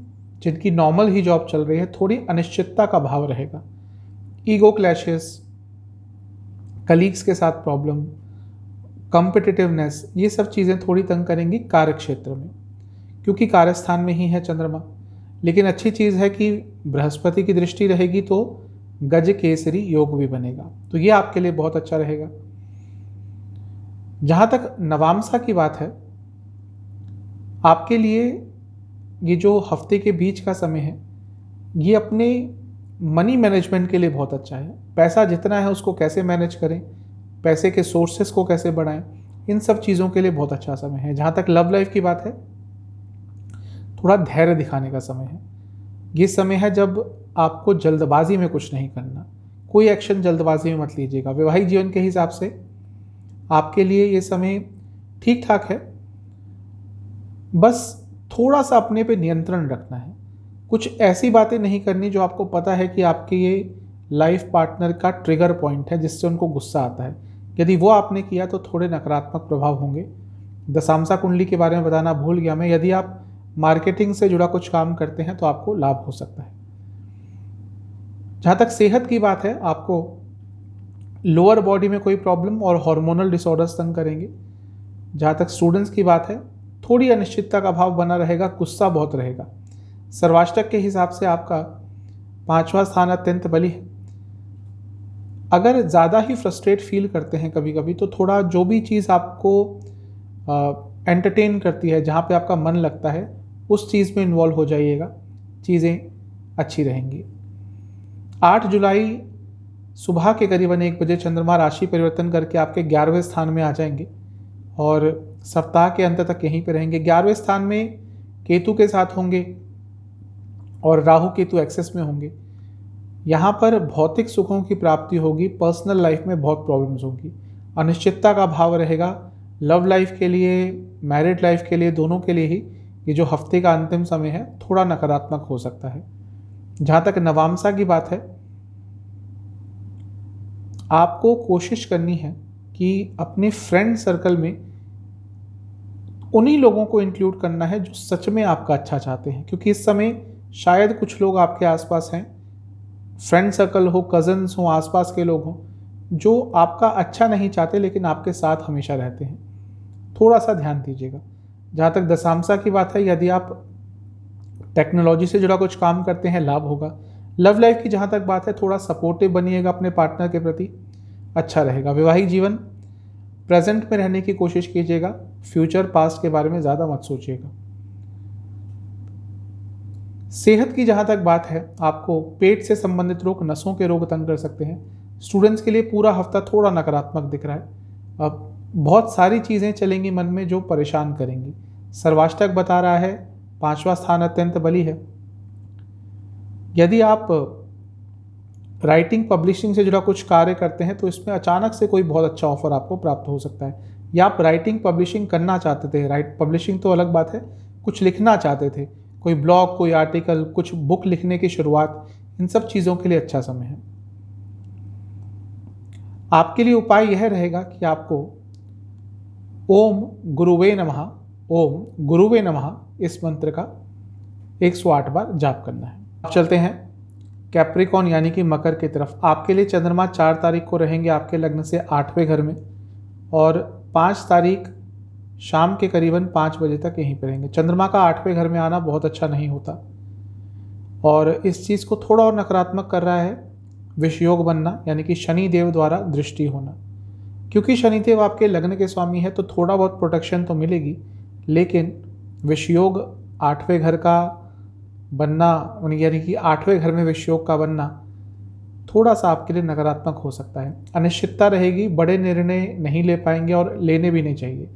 जिनकी नॉर्मल ही जॉब चल रही है, थोड़ी अनिश्चितता का भाव रहेगा। ईगो क्लैशेस, कलीग्स के साथ प्रॉब्लम, कॉम्पिटिटिवनेस, ये सब चीज़ें थोड़ी तंग करेंगी कार्य क्षेत्र में, क्योंकि कार्यस्थान में ही है चंद्रमा। लेकिन अच्छी चीज़ है कि बृहस्पति की दृष्टि रहेगी तो गज केसरी योग भी बनेगा, तो ये आपके लिए बहुत अच्छा रहेगा। जहाँ तक नवामसा की बात है, आपके लिए ये जो हफ्ते के बीच का समय है, ये अपने मनी मैनेजमेंट के लिए बहुत अच्छा है। पैसा जितना है उसको कैसे मैनेज करें, पैसे के सोर्सेस को कैसे बढ़ाएं, इन सब चीज़ों के लिए बहुत अच्छा समय है। जहाँ तक लव लाइफ की बात है, थोड़ा धैर्य दिखाने का समय है। ये समय है जब आपको जल्दबाजी में कुछ नहीं करना, कोई एक्शन जल्दबाजी में मत लीजिएगा। वैवाहिक जीवन के हिसाब से आपके लिए ये समय ठीक ठाक है, बस थोड़ा सा अपने पे नियंत्रण रखना है। कुछ ऐसी बातें नहीं करनी जो आपको पता है कि आपके ये लाइफ पार्टनर का ट्रिगर पॉइंट है जिससे उनको गुस्सा आता है। यदि वो आपने किया तो थोड़े नकारात्मक प्रभाव होंगे। दशांशा कुंडली के बारे में बताना भूल गया मैं, यदि आप मार्केटिंग से जुड़ा कुछ काम करते हैं तो आपको लाभ हो सकता है। जहाँ तक सेहत की बात है, आपको लोअर बॉडी में कोई प्रॉब्लम और हार्मोनल डिसऑर्डर्स तंग करेंगे। जहाँ तक स्टूडेंट्स की बात है, थोड़ी अनिश्चितता का भाव बना रहेगा, गुस्सा बहुत रहेगा। सर्वाष्टक के हिसाब से आपका 5वां स्थान अत्यंत बली है। अगर ज़्यादा ही फ्रस्ट्रेट फील करते हैं कभी कभी, तो थोड़ा जो भी चीज़ आपको एंटरटेन करती है, जहाँ पे आपका मन लगता है, उस चीज़ में इन्वॉल्व हो जाइएगा, चीज़ें अच्छी रहेंगी। 8 जुलाई सुबह के करीबन 1 बजे चंद्रमा राशि परिवर्तन करके आपके 11वें स्थान में आ जाएंगे और सप्ताह के अंत तक यहीं पे रहेंगे। 11वें स्थान में केतु के साथ होंगे और राहु केतु एक्सेस में होंगे। यहाँ पर भौतिक सुखों की प्राप्ति होगी, पर्सनल लाइफ में बहुत प्रॉब्लम्स होगी, अनिश्चितता का भाव रहेगा। लव लाइफ के लिए, मैरिड लाइफ के लिए, दोनों के लिए ही ये जो हफ्ते का अंतिम समय है थोड़ा नकारात्मक हो सकता है। जहाँ तक नवामसा की बात है, आपको कोशिश करनी है कि अपने फ्रेंड सर्कल में उन्हीं लोगों को इंक्लूड करना है जो सच में आपका अच्छा चाहते हैं, क्योंकि इस समय शायद कुछ लोग आपके आसपास हैं, फ्रेंड सर्कल हो, कज़न्स हो, आसपास के लोग हों, जो आपका अच्छा नहीं चाहते लेकिन आपके साथ हमेशा रहते हैं। थोड़ा सा ध्यान दीजिएगा। जहाँ तक दशांशा की बात है, यदि आप टेक्नोलॉजी से जुड़ा कुछ काम करते हैं, लाभ होगा। लव लाइफ की जहाँ तक बात है, थोड़ा सपोर्टिव बनिएगा अपने पार्टनर के प्रति, अच्छा रहेगा। वैवाहिक जीवन, प्रेजेंट में रहने की कोशिश कीजिएगा, फ्यूचर पास्ट के बारे में ज़्यादा मत सोचिएगा। सेहत की जहाँ तक बात है, आपको पेट से संबंधित रोग, नसों के रोग तंग कर सकते हैं। स्टूडेंट्स के लिए पूरा हफ्ता थोड़ा नकारात्मक दिख रहा है। अब बहुत सारी चीज़ें चलेंगी मन में जो परेशान करेंगी। सर्वाष्टक बता रहा है 5वां स्थान अत्यंत बली है। यदि आप राइटिंग पब्लिशिंग से जुड़ा कुछ कार्य करते हैं तो इसमें अचानक से कोई बहुत अच्छा ऑफर आपको प्राप्त हो सकता है, या आप राइटिंग पब्लिशिंग करना चाहते थे, राइट पब्लिशिंग तो अलग बात है, कुछ लिखना चाहते थे, कोई ब्लॉग, कोई आर्टिकल, कुछ बुक लिखने की शुरुआत, इन सब चीज़ों के लिए अच्छा समय है। आपके लिए उपाय यह रहेगा कि आपको ओम गुरुवे नमः, ओम गुरुवे नमः इस मंत्र का 108 बार जाप करना है। अब चलते हैं कैप्रिकॉन यानी कि मकर की तरफ। आपके लिए चंद्रमा 4 तारीख को रहेंगे आपके लग्न से 8वें घर में और 5 तारीख शाम के करीबन 5 बजे तक यहीं पर रहेंगे। चंद्रमा का 8वें घर में आना बहुत अच्छा नहीं होता और इस चीज़ को थोड़ा और नकारात्मक कर रहा है विषयोग बनना, यानी कि शनि देव द्वारा दृष्टि होना। क्योंकि शनिदेव आपके लग्न के स्वामी है तो थोड़ा बहुत प्रोटेक्शन तो मिलेगी, लेकिन विषयोग 8वें घर का बनना, यानी कि 8वें घर में विषयोग का बनना थोड़ा सा आपके लिए नकारात्मक हो सकता है। अनिश्चितता रहेगी, बड़े निर्णय नहीं ले पाएंगे और लेने भी नहीं चाहिए।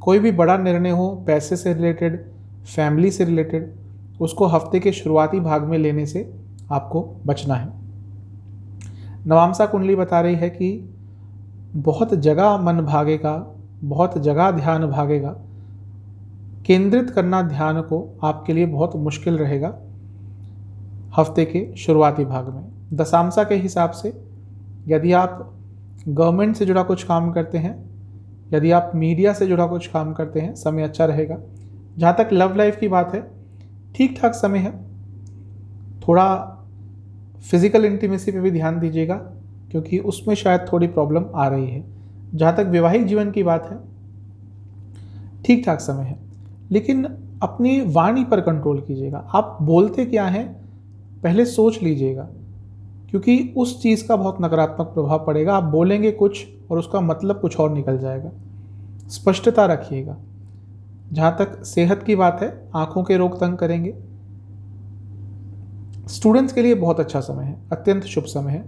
कोई भी बड़ा निर्णय हो, पैसे से रिलेटेड, फैमिली से रिलेटेड, उसको हफ्ते के शुरुआती भाग में लेने से आपको बचना है। नवामसा कुंडली बता रही है कि बहुत जगह मन भागेगा, बहुत जगह ध्यान भागेगा, केंद्रित करना ध्यान को आपके लिए बहुत मुश्किल रहेगा हफ्ते के शुरुआती भाग में। दशांशा के हिसाब से यदि आप गवर्नमेंट से जुड़ा कुछ काम करते हैं, यदि आप मीडिया से जुड़ा कुछ काम करते हैं, समय अच्छा रहेगा। जहाँ तक लव लाइफ की बात है, ठीक ठाक समय है। थोड़ा फिजिकल इंटीमेसी पे भी ध्यान दीजिएगा क्योंकि उसमें शायद थोड़ी प्रॉब्लम आ रही है। जहाँ तक वैवाहिक जीवन की बात है, ठीक ठाक समय है, लेकिन अपनी वाणी पर कंट्रोल कीजिएगा। आप बोलते क्या हैं पहले सोच लीजिएगा, क्योंकि उस चीज़ का बहुत नकारात्मक प्रभाव पड़ेगा। आप बोलेंगे कुछ और उसका मतलब कुछ और निकल जाएगा। स्पष्टता रखिएगा। जहाँ तक सेहत की बात है, आँखों के रोग तंग करेंगे। स्टूडेंट्स के लिए बहुत अच्छा समय है, अत्यंत शुभ समय है,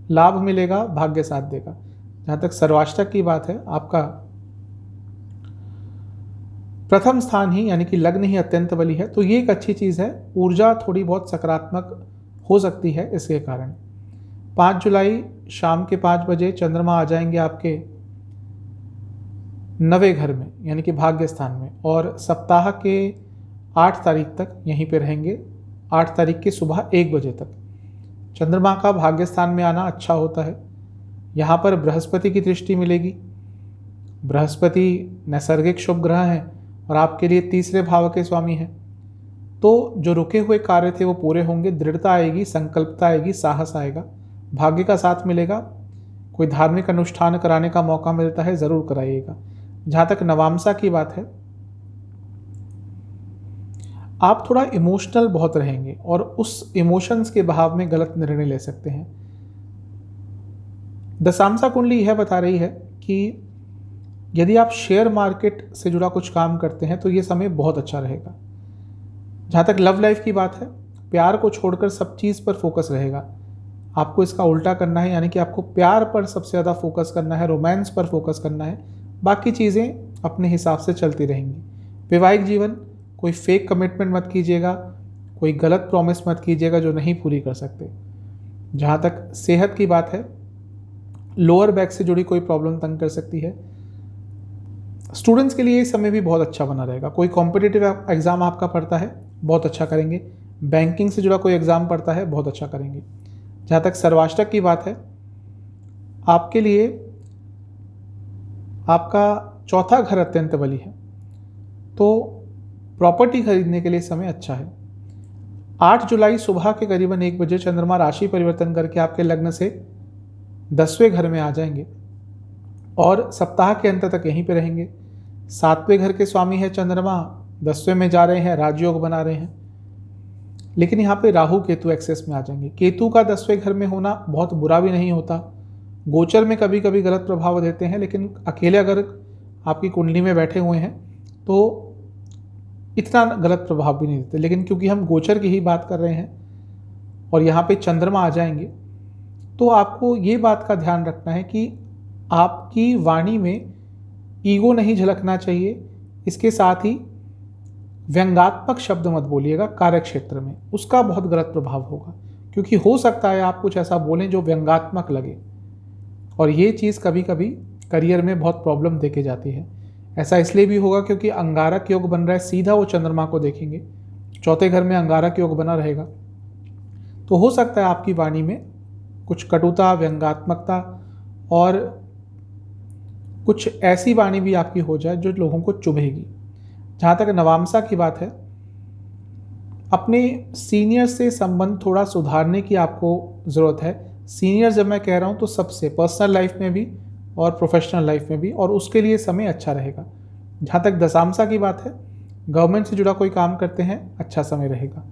लाभ मिलेगा, भाग्य साथ देगा। जहाँ तक सर्वाष्टक की बात है, आपका प्रथम स्थान ही यानी कि लग्न ही अत्यंत बली है, तो ये एक अच्छी चीज़ है। ऊर्जा थोड़ी बहुत सकारात्मक हो सकती है इसके कारण। 5 जुलाई शाम के 5 बजे चंद्रमा आ जाएंगे आपके 9वें घर में यानी कि भाग्य स्थान में, और सप्ताह के 8 तारीख तक यहीं पे रहेंगे। 8 तारीख की सुबह 1 बजे तक चंद्रमा का भाग्य स्थान में आना अच्छा होता है। यहाँ पर बृहस्पति की दृष्टि मिलेगी। बृहस्पति नैसर्गिक शुभ ग्रह हैं और आपके लिए 3रे भाव के स्वामी हैं। तो जो रुके हुए कार्य थे वो पूरे होंगे, दृढ़ता आएगी, संकल्पता आएगी, साहस आएगा, भाग्य का साथ मिलेगा। कोई धार्मिक अनुष्ठान कराने का मौका मिलता है, ज़रूर कराइएगा। जहाँ तक नवामसा की बात है, आप थोड़ा इमोशनल बहुत रहेंगे और उस इमोशंस के बहाव में गलत निर्णय ले सकते हैं। दशांशा कुंडली यह बता रही है कि यदि आप शेयर मार्केट से जुड़ा कुछ काम करते हैं तो ये समय बहुत अच्छा रहेगा। जहाँ तक लव लाइफ की बात है, प्यार को छोड़कर सब चीज़ पर फोकस रहेगा। आपको इसका उल्टा करना है, यानी कि आपको प्यार पर सबसे ज़्यादा फोकस करना है, रोमांस पर फोकस करना है, बाकी चीज़ें अपने हिसाब से चलती रहेंगी। वैवाहिक जीवन, कोई फेक कमिटमेंट मत कीजिएगा, कोई गलत प्रॉमिस मत कीजिएगा जो नहीं पूरी कर सकते। जहाँ तक सेहत की बात है, लोअर बैक से जुड़ी कोई प्रॉब्लम तंग कर सकती है। स्टूडेंट्स के लिए ये समय भी बहुत अच्छा बना रहेगा। कोई कॉम्पिटिटिव एग्ज़ाम आपका पड़ता है, बहुत अच्छा करेंगे। बैंकिंग से जुड़ा कोई एग्ज़ाम पड़ता है, बहुत अच्छा करेंगे। जहाँ तक सर्वाष्टक की बात है, आपके लिए आपका 4था घर अत्यंत बली है, तो प्रॉपर्टी खरीदने के लिए समय अच्छा है। 8 जुलाई सुबह के करीबन 1 बजे चंद्रमा राशि परिवर्तन करके आपके लग्न से 10वें घर में आ जाएंगे और सप्ताह के अंत तक यहीं पे रहेंगे। 7वें घर के स्वामी है चंद्रमा, 10वें में जा रहे हैं, राजयोग बना रहे हैं। लेकिन यहाँ पे राहु केतु एक्सेस में आ जाएंगे। केतु का 10वें घर में होना बहुत बुरा भी नहीं होता। गोचर में कभी कभी गलत प्रभाव देते हैं, लेकिन अकेले अगर आपकी कुंडली में बैठे हुए हैं तो इतना गलत प्रभाव भी नहीं देते। लेकिन क्योंकि हम गोचर की ही बात कर रहे हैं और यहाँ पे चंद्रमा आ जाएंगे, तो आपको ये बात का ध्यान रखना है कि आपकी वाणी में ईगो नहीं झलकना चाहिए। इसके साथ ही व्यंग्यात्मक शब्द मत बोलिएगा कार्य क्षेत्र में, उसका बहुत गलत प्रभाव होगा। क्योंकि हो सकता है आप कुछ ऐसा बोलें जो व्यंग्यात्मक लगे, और ये चीज़ कभी कभी करियर में बहुत प्रॉब्लम देके जाती है। ऐसा इसलिए भी होगा क्योंकि अंगारक योग बन रहा है, सीधा वो चंद्रमा को देखेंगे। 4थे घर में अंगारक योग बना रहेगा, तो हो सकता है आपकी वाणी में कुछ कटुता, व्यंग्यात्मकता और कुछ ऐसी वाणी भी आपकी हो जाए जो लोगों को चुभेगी। जहाँ तक नवामसा की बात है, अपने सीनियर से संबंध थोड़ा सुधारने की आपको ज़रूरत है। सीनियर जब मैं कह रहा हूँ तो सबसे, पर्सनल लाइफ में भी और प्रोफेशनल लाइफ में भी, और उसके लिए समय अच्छा रहेगा। जहाँ तक दशांशा की बात है, गवर्नमेंट से जुड़ा कोई काम करते हैं, अच्छा समय रहेगा।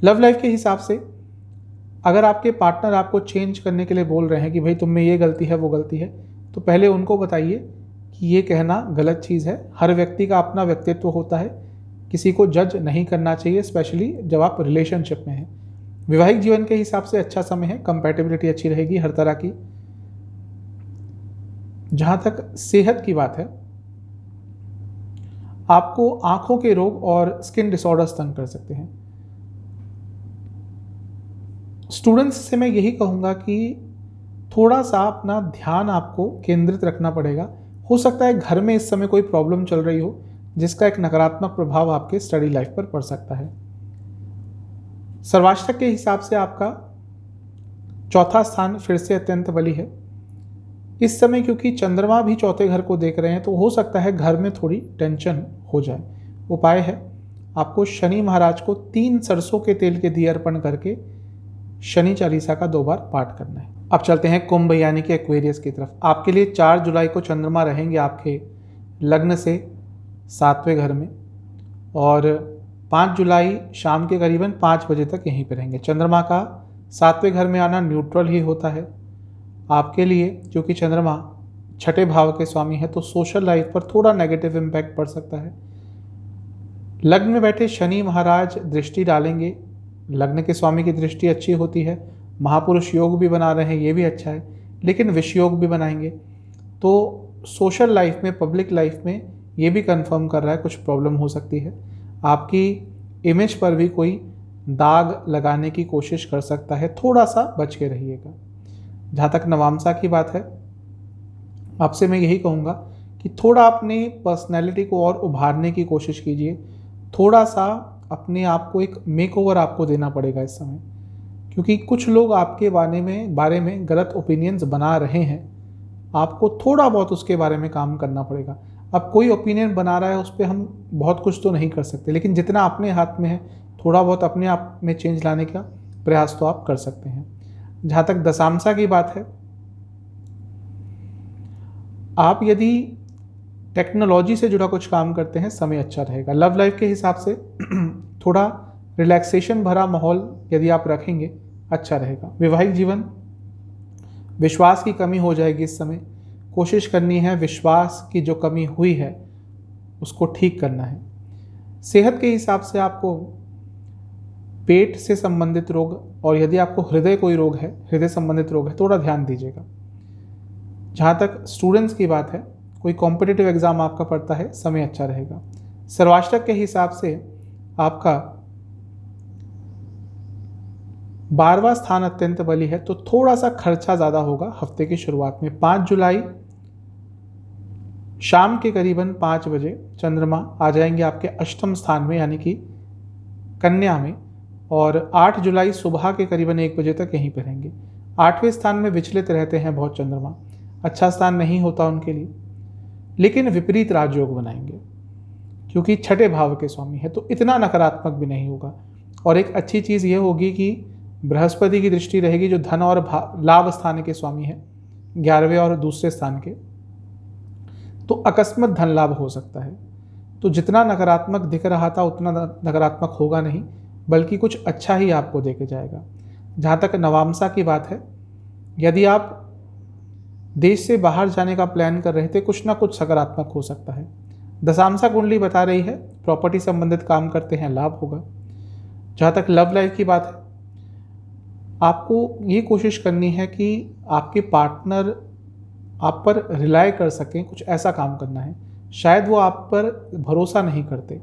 लव लाइफ के हिसाब से अगर आपके पार्टनर आपको चेंज करने के लिए बोल रहे हैं कि भाई तुम में ये गलती है, वो गलती है, तो पहले उनको बताइए कि ये कहना गलत चीज़ है। हर व्यक्ति का अपना व्यक्तित्व होता है, किसी को जज नहीं करना चाहिए, स्पेशली जब आप रिलेशनशिप में हैं। वैवाहिक जीवन के हिसाब से अच्छा समय है, कंपैटिबिलिटी अच्छी रहेगी हर तरह की। जहाँ तक सेहत की बात है, आपको आंखों के रोग और स्किन डिसऑर्डर्स तंग कर सकते हैं। स्टूडेंट्स से मैं यही कहूँगा कि थोड़ा सा अपना ध्यान आपको केंद्रित रखना पड़ेगा। हो सकता है घर में इस समय कोई प्रॉब्लम चल रही हो जिसका एक नकारात्मक प्रभाव आपके स्टडी लाइफ पर पड़ सकता है। सर्वाष्टक के हिसाब से आपका 4था स्थान फिर से अत्यंत बली है इस समय, क्योंकि चंद्रमा भी 4थे घर को देख रहे हैं, तो हो सकता है घर में थोड़ी टेंशन हो जाए। उपाय है, आपको शनि महाराज को 3 सरसों के तेल के दिए अर्पण करके शनि चालीसा का 2 बार पाठ करना है। अब चलते हैं कुंभ यानी कि एक्वेरियस की तरफ। आपके लिए 4 जुलाई को चंद्रमा रहेंगे आपके लग्न से 7वें घर में, और 5 जुलाई शाम के करीबन 5 बजे तक यहीं पर रहेंगे। चंद्रमा का 7वें घर में आना न्यूट्रल ही होता है आपके लिए, क्योंकि चंद्रमा 6ठे भाव के स्वामी है, तो सोशल लाइफ पर थोड़ा नेगेटिव इम्पैक्ट पड़ सकता है। लग्न में बैठे शनि महाराज दृष्टि डालेंगे, लग्न के स्वामी की दृष्टि अच्छी होती है। महापुरुष योग भी बना रहे हैं, ये भी अच्छा है, लेकिन विष योग भी बनाएंगे, तो सोशल लाइफ में, पब्लिक लाइफ में ये भी कंफर्म कर रहा है कुछ प्रॉब्लम हो सकती है। आपकी इमेज पर भी कोई दाग लगाने की कोशिश कर सकता है, थोड़ा सा बच के रहिएगा। जहाँ तक नवामसा की बात है, आपसे मैं यही कहूँगा कि थोड़ा अपने पर्सनैलिटी को और उभारने की कोशिश कीजिए। थोड़ा सा अपने आप को एक मेकओवर आपको देना पड़ेगा इस समय, क्योंकि कुछ लोग आपके बारे में गलत ओपिनियंस बना रहे हैं। आपको थोड़ा बहुत उसके बारे में काम करना पड़ेगा। अब कोई ओपिनियन बना रहा है, उस पर हम बहुत कुछ तो नहीं कर सकते, लेकिन जितना अपने हाथ में है थोड़ा बहुत अपने आप में चेंज लाने का प्रयास तो आप कर सकते हैं। जहाँ तक दशांशा की बात है, आप यदि टेक्नोलॉजी से जुड़ा कुछ काम करते हैं, समय अच्छा रहेगा। लव लाइफ के हिसाब से थोड़ा रिलैक्सेशन भरा माहौल यदि आप रखेंगे अच्छा रहेगा। वैवाहिक जीवन, विश्वास की कमी हो जाएगी इस समय। कोशिश करनी है विश्वास की जो कमी हुई है उसको ठीक करना है। सेहत के हिसाब से आपको पेट से संबंधित रोग और यदि आपको हृदय संबंधित रोग है, थोड़ा ध्यान दीजिएगा। जहाँ तक स्टूडेंट्स की बात है, कोई कॉम्पिटिटिव एग्जाम आपका पड़ता है, समय अच्छा रहेगा। सर्वाष्टक के हिसाब से आपका 12वां स्थान अत्यंत बली है, तो थोड़ा सा खर्चा ज़्यादा होगा हफ्ते की शुरुआत में। 5 जुलाई शाम के करीबन 5 बजे चंद्रमा आ जाएंगे आपके अष्टम स्थान में, यानी कि कन्या में, और 8 जुलाई सुबह के करीबन 1 बजे तक यहीं पर रहेंगे। 8वें स्थान में विचलित रहते हैं बहुत चंद्रमा, अच्छा स्थान नहीं होता उनके लिए, लेकिन विपरीत राजयोग बनाएंगे क्योंकि 6ठे भाव के स्वामी है, तो इतना नकारात्मक भी नहीं होगा। और एक अच्छी चीज़ ये होगी कि बृहस्पति की दृष्टि रहेगी जो धन और लाभ स्थान के स्वामी है, 11वें और दूसरे स्थान के, तो अकस्मात धन लाभ हो सकता है। तो जितना नकारात्मक दिख रहा था उतना नकारात्मक होगा नहीं, बल्कि कुछ अच्छा ही आपको देके जाएगा। जहाँ तक नवामसा की बात है, यदि आप देश से बाहर जाने का प्लान कर रहे थे, कुछ ना कुछ सकारात्मक हो सकता है। दशांशा कुंडली बता रही है प्रॉपर्टी संबंधित काम करते हैं, लाभ होगा। जहाँ तक लव लाइफ की बात है, आपको ये कोशिश करनी है कि आपके पार्टनर आप पर रिलाय कर सकें, कुछ ऐसा काम करना है। शायद वो आप पर भरोसा नहीं करते,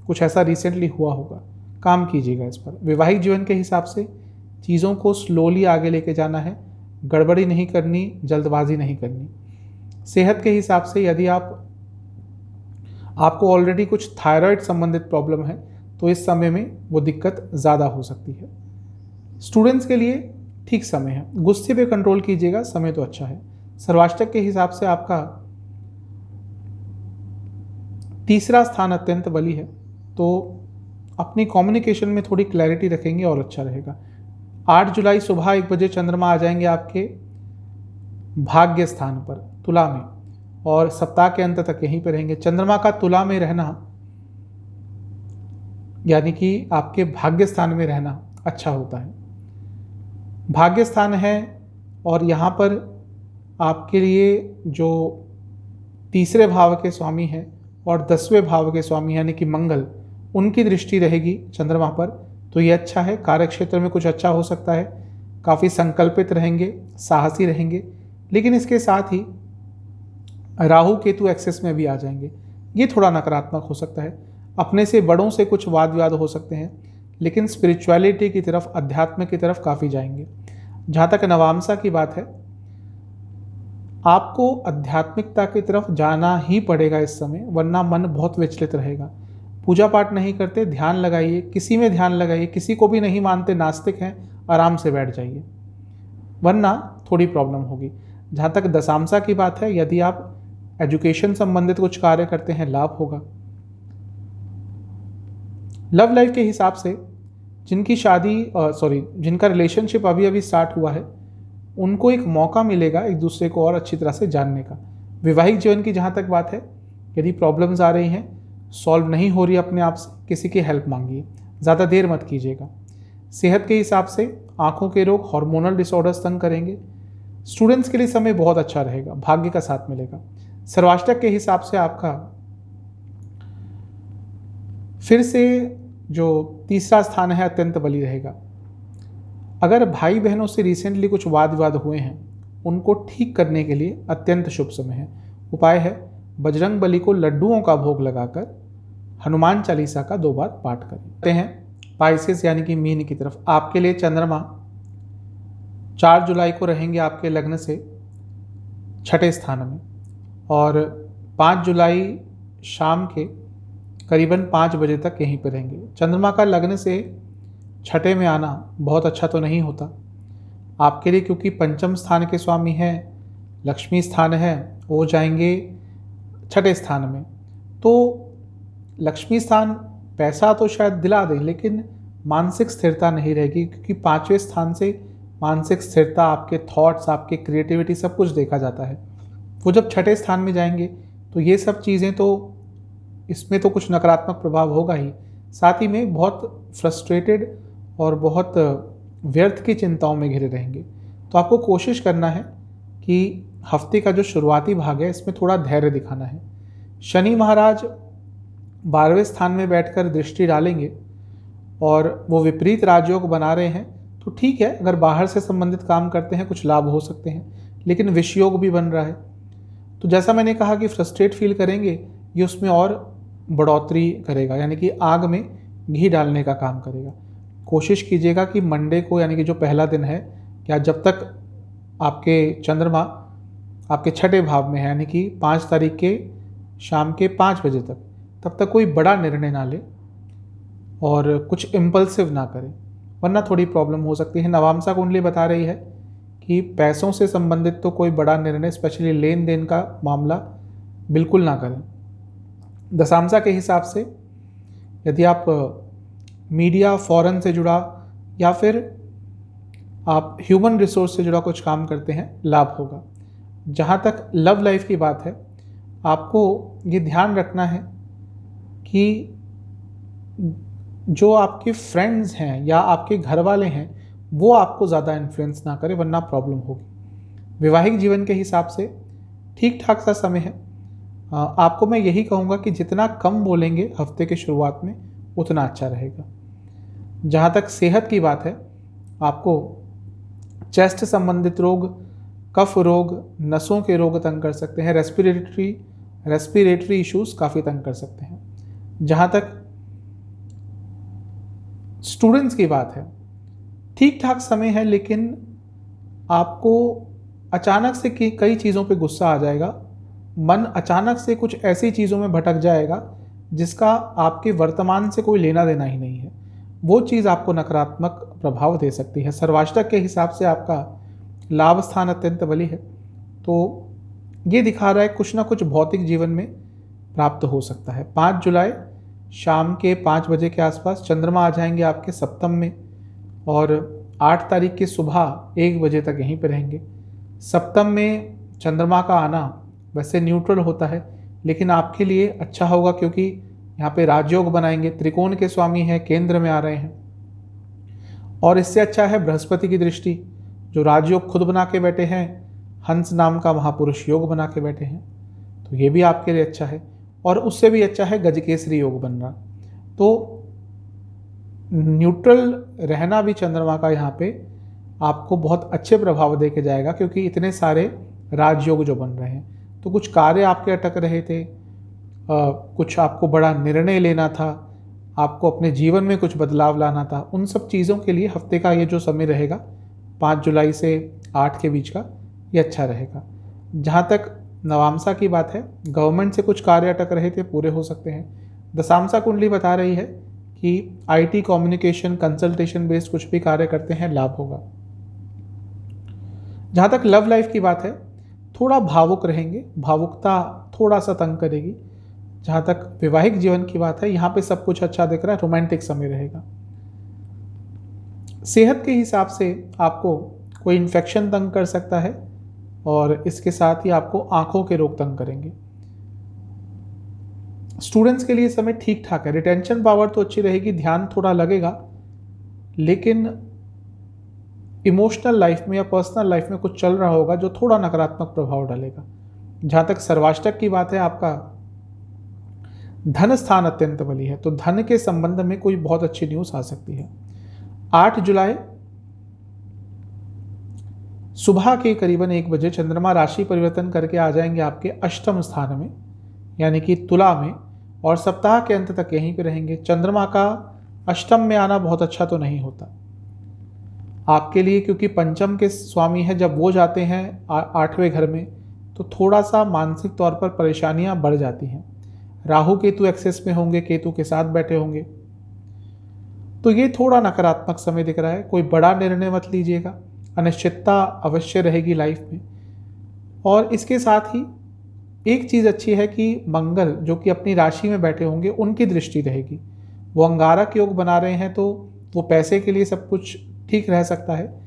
कुछ ऐसा रिसेंटली हुआ होगा, काम कीजिएगा इस पर। वैवाहिक जीवन के हिसाब से चीज़ों को स्लोली आगे लेके जाना है, गड़बड़ी नहीं करनी, जल्दबाजी नहीं करनी। सेहत के हिसाब से यदि आपको ऑलरेडी कुछ थायराइड संबंधित प्रॉब्लम है तो इस समय में वो दिक्कत ज़्यादा हो सकती है। स्टूडेंट्स के लिए ठीक समय है, गुस्से पे कंट्रोल कीजिएगा, समय तो अच्छा है। सर्वाष्टक के हिसाब से आपका 3रा स्थान अत्यंत बली है, तो अपनी कम्युनिकेशन में थोड़ी क्लैरिटी रखेंगे और अच्छा रहेगा। 8 जुलाई सुबह 1 बजे चंद्रमा आ जाएंगे आपके भाग्य स्थान पर तुला में, और सप्ताह के अंत तक यहीं पर रहेंगे। चंद्रमा का तुला में रहना यानी कि आपके भाग्य स्थान में रहना अच्छा होता है। भाग्य स्थान है और यहाँ पर आपके लिए जो 3रे भाव के स्वामी हैं और 10वें भाव के स्वामी यानी कि मंगल, उनकी दृष्टि रहेगी चंद्रमा पर, तो ये अच्छा है। कार्य क्षेत्र में कुछ अच्छा हो सकता है, काफ़ी संकल्पित रहेंगे, साहसी रहेंगे, लेकिन इसके साथ ही राहु केतु एक्सेस में भी आ जाएंगे, ये थोड़ा नकारात्मक हो सकता है। अपने से बड़ों से कुछ वाद विवाद हो सकते हैं, लेकिन स्पिरिचुअलिटी की तरफ, अध्यात्म की तरफ काफ़ी जाएंगे। जहाँ तक नवामसा की बात है, आपको आध्यात्मिकता की तरफ जाना ही पड़ेगा इस समय, वरना मन बहुत विचलित रहेगा। पूजा पाठ नहीं करते, ध्यान लगाइए, किसी में ध्यान लगाइए, किसी को भी नहीं मानते, नास्तिक हैं, आराम से बैठ जाइए, वरना थोड़ी प्रॉब्लम होगी। जहाँ तक दशांशा की बात है, यदि आप एजुकेशन संबंधित कुछ कार्य करते हैं, लाभ होगा। लव लाइफ के हिसाब से जिनका रिलेशनशिप अभी अभी स्टार्ट हुआ है, उनको एक मौका मिलेगा एक दूसरे को और अच्छी तरह से जानने का। वैवाहिक जीवन की जहाँ तक बात है, यदि प्रॉब्लम्स आ रही हैं, सॉल्व नहीं हो रही अपने आप से, किसी की हेल्प मांगिए, ज़्यादा देर मत कीजिएगा। सेहत के हिसाब से आंखों के रोग, हार्मोनल डिसऑर्डर्स तंग करेंगे। स्टूडेंट्स के लिए समय बहुत अच्छा रहेगा, भाग्य का साथ मिलेगा। सर्वाष्टक के हिसाब से आपका फिर से जो 3रा स्थान है अत्यंत बली रहेगा। अगर भाई बहनों से रिसेंटली कुछ वाद विवाद हुए हैं, उनको ठीक करने के लिए अत्यंत शुभ समय है। उपाय है बजरंग बली को लड्डुओं का भोग लगाकर हनुमान चालीसा का 2 बार पाठ करते हैं। पाइसेस यानी कि मीन की तरफ आपके लिए चंद्रमा 4 जुलाई को रहेंगे आपके लग्न से 6ठे स्थान में, और 5 जुलाई शाम के करीबन 5 बजे तक यहीं पर रहेंगे। चंद्रमा का लग्न से छठे में आना बहुत अच्छा तो नहीं होता आपके लिए, क्योंकि पंचम स्थान के स्वामी हैं, लक्ष्मी स्थान है, वो जाएंगे छठे स्थान में। तो लक्ष्मी स्थान पैसा तो शायद दिला दें, लेकिन मानसिक स्थिरता नहीं रहेगी, क्योंकि 5वें स्थान से मानसिक स्थिरता, आपके थॉट्स, आपके क्रिएटिविटी सब कुछ देखा जाता है। वो जब छठे स्थान में जाएंगे तो ये सब चीज़ें तो, इसमें तो कुछ नकारात्मक प्रभाव होगा ही, साथ ही में बहुत फ्रस्ट्रेटेड और बहुत व्यर्थ की चिंताओं में घिरे रहेंगे। तो आपको कोशिश करना है कि हफ्ते का जो शुरुआती भाग है इसमें थोड़ा धैर्य दिखाना है। शनि महाराज 12वें स्थान में बैठकर दृष्टि डालेंगे और वो विपरीत राजयोग बना रहे हैं, तो ठीक है, अगर बाहर से संबंधित काम करते हैं कुछ लाभ हो सकते हैं, लेकिन विषयोग भी बन रहा है। तो जैसा मैंने कहा कि फ्रस्ट्रेट फील करेंगे, ये उसमें और बढ़ोतरी करेगा, यानी कि आग में घी डालने का काम करेगा। कोशिश कीजिएगा कि मंडे को, यानी कि जो पहला दिन है, या जब तक आपके चंद्रमा आपके छठे भाव में है, यानी कि 5 तारीख के शाम के 5 बजे तक, तब तक कोई बड़ा निर्णय ना ले और कुछ इम्पल्सिव ना करें, वरना थोड़ी प्रॉब्लम हो सकती है। नवामसा कुंडली बता रही है कि पैसों से संबंधित तो कोई बड़ा निर्णय, स्पेशली लेन देन का मामला, बिल्कुल ना करें। दशांशा के हिसाब से यदि आप मीडिया, फॉरेन से जुड़ा या फिर आप ह्यूमन रिसोर्स से जुड़ा कुछ काम करते हैं, लाभ होगा। जहाँ तक लव लाइफ की बात है, आपको ये ध्यान रखना है कि जो आपके फ्रेंड्स हैं या आपके घर वाले हैं वो आपको ज़्यादा इन्फ्लुएंस ना करें, वरना प्रॉब्लम होगी। वैवाहिक जीवन के हिसाब से ठीक ठाक सा समय है। आपको मैं यही कहूँगा कि जितना कम बोलेंगे हफ्ते के शुरुआत में उतना अच्छा रहेगा। जहाँ तक सेहत की बात है, आपको चेस्ट संबंधित रोग, कफ रोग, नसों के रोग तंग कर सकते हैं, रेस्पिरेटरी इश्यूज काफ़ी तंग कर सकते हैं। जहाँ तक स्टूडेंट्स की बात है, ठीक ठाक समय है, लेकिन आपको अचानक से कई चीज़ों पे गुस्सा आ जाएगा, मन अचानक से कुछ ऐसी चीज़ों में भटक जाएगा जिसका आपके वर्तमान से कोई लेना देना ही नहीं है। वो चीज़ आपको नकारात्मक प्रभाव दे सकती है। सर्वाष्टक के हिसाब से आपका लाभ स्थान अत्यंत बली है, तो ये दिखा रहा है कुछ ना कुछ भौतिक जीवन में प्राप्त हो सकता है। 5 जुलाई शाम के 5 बजे के आसपास चंद्रमा आ जाएंगे आपके सप्तम में, और 8 तारीख की सुबह 1 बजे तक यहीं पर रहेंगे। सप्तम में चंद्रमा का आना वैसे न्यूट्रल होता है, लेकिन आपके लिए अच्छा होगा, क्योंकि यहाँ पे राजयोग बनाएंगे, त्रिकोण के स्वामी हैं, केंद्र में आ रहे हैं। और इससे अच्छा है बृहस्पति की दृष्टि, जो राजयोग खुद बना के बैठे हैं, हंस नाम का महापुरुष योग बना के बैठे हैं, तो ये भी आपके लिए अच्छा है। और उससे भी अच्छा है गजकेसरी योग बन रहा। तो न्यूट्रल रहना भी चंद्रमा का यहाँ पे आपको बहुत अच्छे प्रभाव दे के जाएगा, क्योंकि इतने सारे राजयोग जो बन रहे हैं। तो कुछ कार्य आपके अटक रहे थे, कुछ आपको बड़ा निर्णय लेना था, आपको अपने जीवन में कुछ बदलाव लाना था, उन सब चीज़ों के लिए हफ्ते का ये जो समय रहेगा 5 जुलाई से 8 के बीच का, ये अच्छा रहेगा। जहाँ तक नवामसा की बात है, गवर्नमेंट से कुछ कार्य अटक रहे थे, पूरे हो सकते हैं। दशामसा कुंडली बता रही है कि IT, कम्युनिकेशन, कंसल्टेशन बेस्ड कुछ भी कार्य करते हैं, लाभ होगा। जहाँ तक लव लाइफ की बात है, थोड़ा भावुक रहेंगे, भावुकता थोड़ा सा तंग करेगी। जहाँ तक वैवाहिक जीवन की बात है, यहाँ पे सब कुछ अच्छा दिख रहा है, रोमांटिक समय रहेगा। सेहत के हिसाब से आपको कोई इन्फेक्शन तंग कर सकता है, और इसके साथ ही आपको आंखों के रोग तंग करेंगे। स्टूडेंट्स के लिए समय ठीक ठाक है, रिटेंशन पावर तो अच्छी रहेगी, ध्यान थोड़ा लगेगा, लेकिन इमोशनल लाइफ में या पर्सनल लाइफ में कुछ चल रहा होगा जो थोड़ा नकारात्मक प्रभाव डालेगा। जहाँ तक सर्वाष्टक की बात है, आपका धन स्थान अत्यंत बली है, तो धन के संबंध में कोई बहुत अच्छी न्यूज़ आ सकती है। 8 जुलाई सुबह के करीबन 1 बजे चंद्रमा राशि परिवर्तन करके आ जाएंगे आपके अष्टम स्थान में, यानी कि तुला में, और सप्ताह के अंत तक यहीं पे रहेंगे। चंद्रमा का अष्टम में आना बहुत अच्छा तो नहीं होता आपके लिए, क्योंकि पंचम के स्वामी है, जब वो जाते हैं 8वें घर में, तो थोड़ा सा मानसिक तौर पर परेशानियां बढ़ जाती हैं। राहु केतु एक्सेस में होंगे, केतु के साथ बैठे होंगे, तो ये थोड़ा नकारात्मक समय दिख रहा है। कोई बड़ा निर्णय मत लीजिएगा, अनिश्चितता अवश्य रहेगी लाइफ में। और इसके साथ ही एक चीज़ अच्छी है कि मंगल जो कि अपनी राशि में बैठे होंगे उनकी दृष्टि रहेगी। वो अंगारक योग बना रहे हैं, तो वो पैसे के लिए सब कुछ ठीक रह सकता है।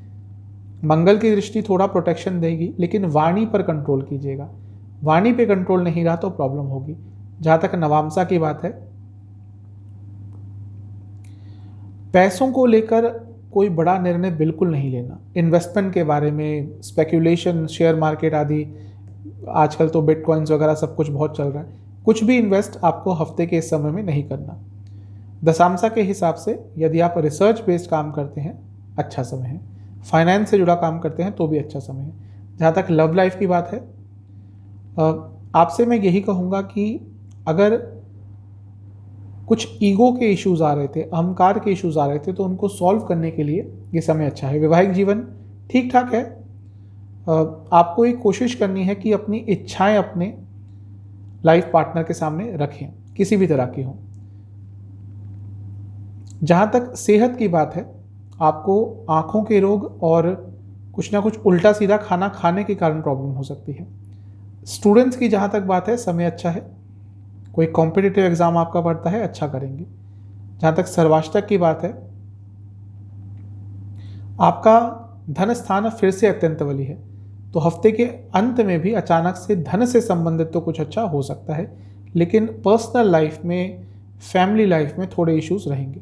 मंगल की दृष्टि थोड़ा प्रोटेक्शन देगी, लेकिन वाणी पर कंट्रोल कीजिएगा। वाणी पे कंट्रोल नहीं रहा तो प्रॉब्लम होगी। जहाँ तक नवामसा की बात है, पैसों को लेकर कोई बड़ा निर्णय बिल्कुल नहीं लेना। इन्वेस्टमेंट के बारे में, स्पेक्यूलेशन, शेयर मार्केट आदि, आजकल तो बिटकॉइंस वगैरह सब कुछ बहुत चल रहा है, कुछ भी इन्वेस्ट आपको हफ्ते के इस समय में नहीं करना। दशांशा के हिसाब से यदि आप रिसर्च बेस्ड काम करते हैं, अच्छा समय है। फाइनेंस से जुड़ा काम करते हैं तो भी अच्छा समय है। जहाँ तक लव लाइफ की बात है, आपसे मैं यही कहूँगा कि अगर कुछ ईगो के इश्यूज आ रहे थे, अहंकार के इश्यूज आ रहे थे, तो उनको सॉल्व करने के लिए ये समय अच्छा है। वैवाहिक जीवन ठीक ठाक है। आपको एक कोशिश करनी है कि अपनी इच्छाएं अपने लाइफ पार्टनर के सामने रखें, किसी भी तरह की हो। जहाँ तक सेहत की बात है, आपको आँखों के रोग और कुछ ना कुछ उल्टा सीधा खाना खाने के कारण प्रॉब्लम हो सकती है। स्टूडेंट्स की जहाँ तक बात है, समय अच्छा है। कोई कॉम्पिटिटिव एग्जाम आपका पड़ता है, अच्छा करेंगे। जहाँ तक सर्वाष्टक की बात है, आपका धन स्थान फिर से अत्यंत बली है, तो हफ्ते के अंत में भी अचानक से धन से संबंधित तो कुछ अच्छा हो सकता है, लेकिन पर्सनल लाइफ में, फैमिली लाइफ में थोड़े इश्यूज रहेंगे।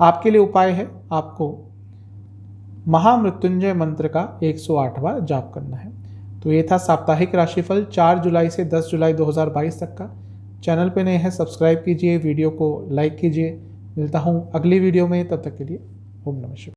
आपके लिए उपाय है, आपको महामृत्युंजय मंत्र का 108 बार जाप करना है। तो ये था साप्ताहिक राशिफल 4 जुलाई से 10 जुलाई 2022 तक का। चैनल पे नए हैं, सब्सक्राइब कीजिए, वीडियो को लाइक कीजिए। मिलता हूँ अगली वीडियो में, तब तक के लिए ओम नमः शिवाय।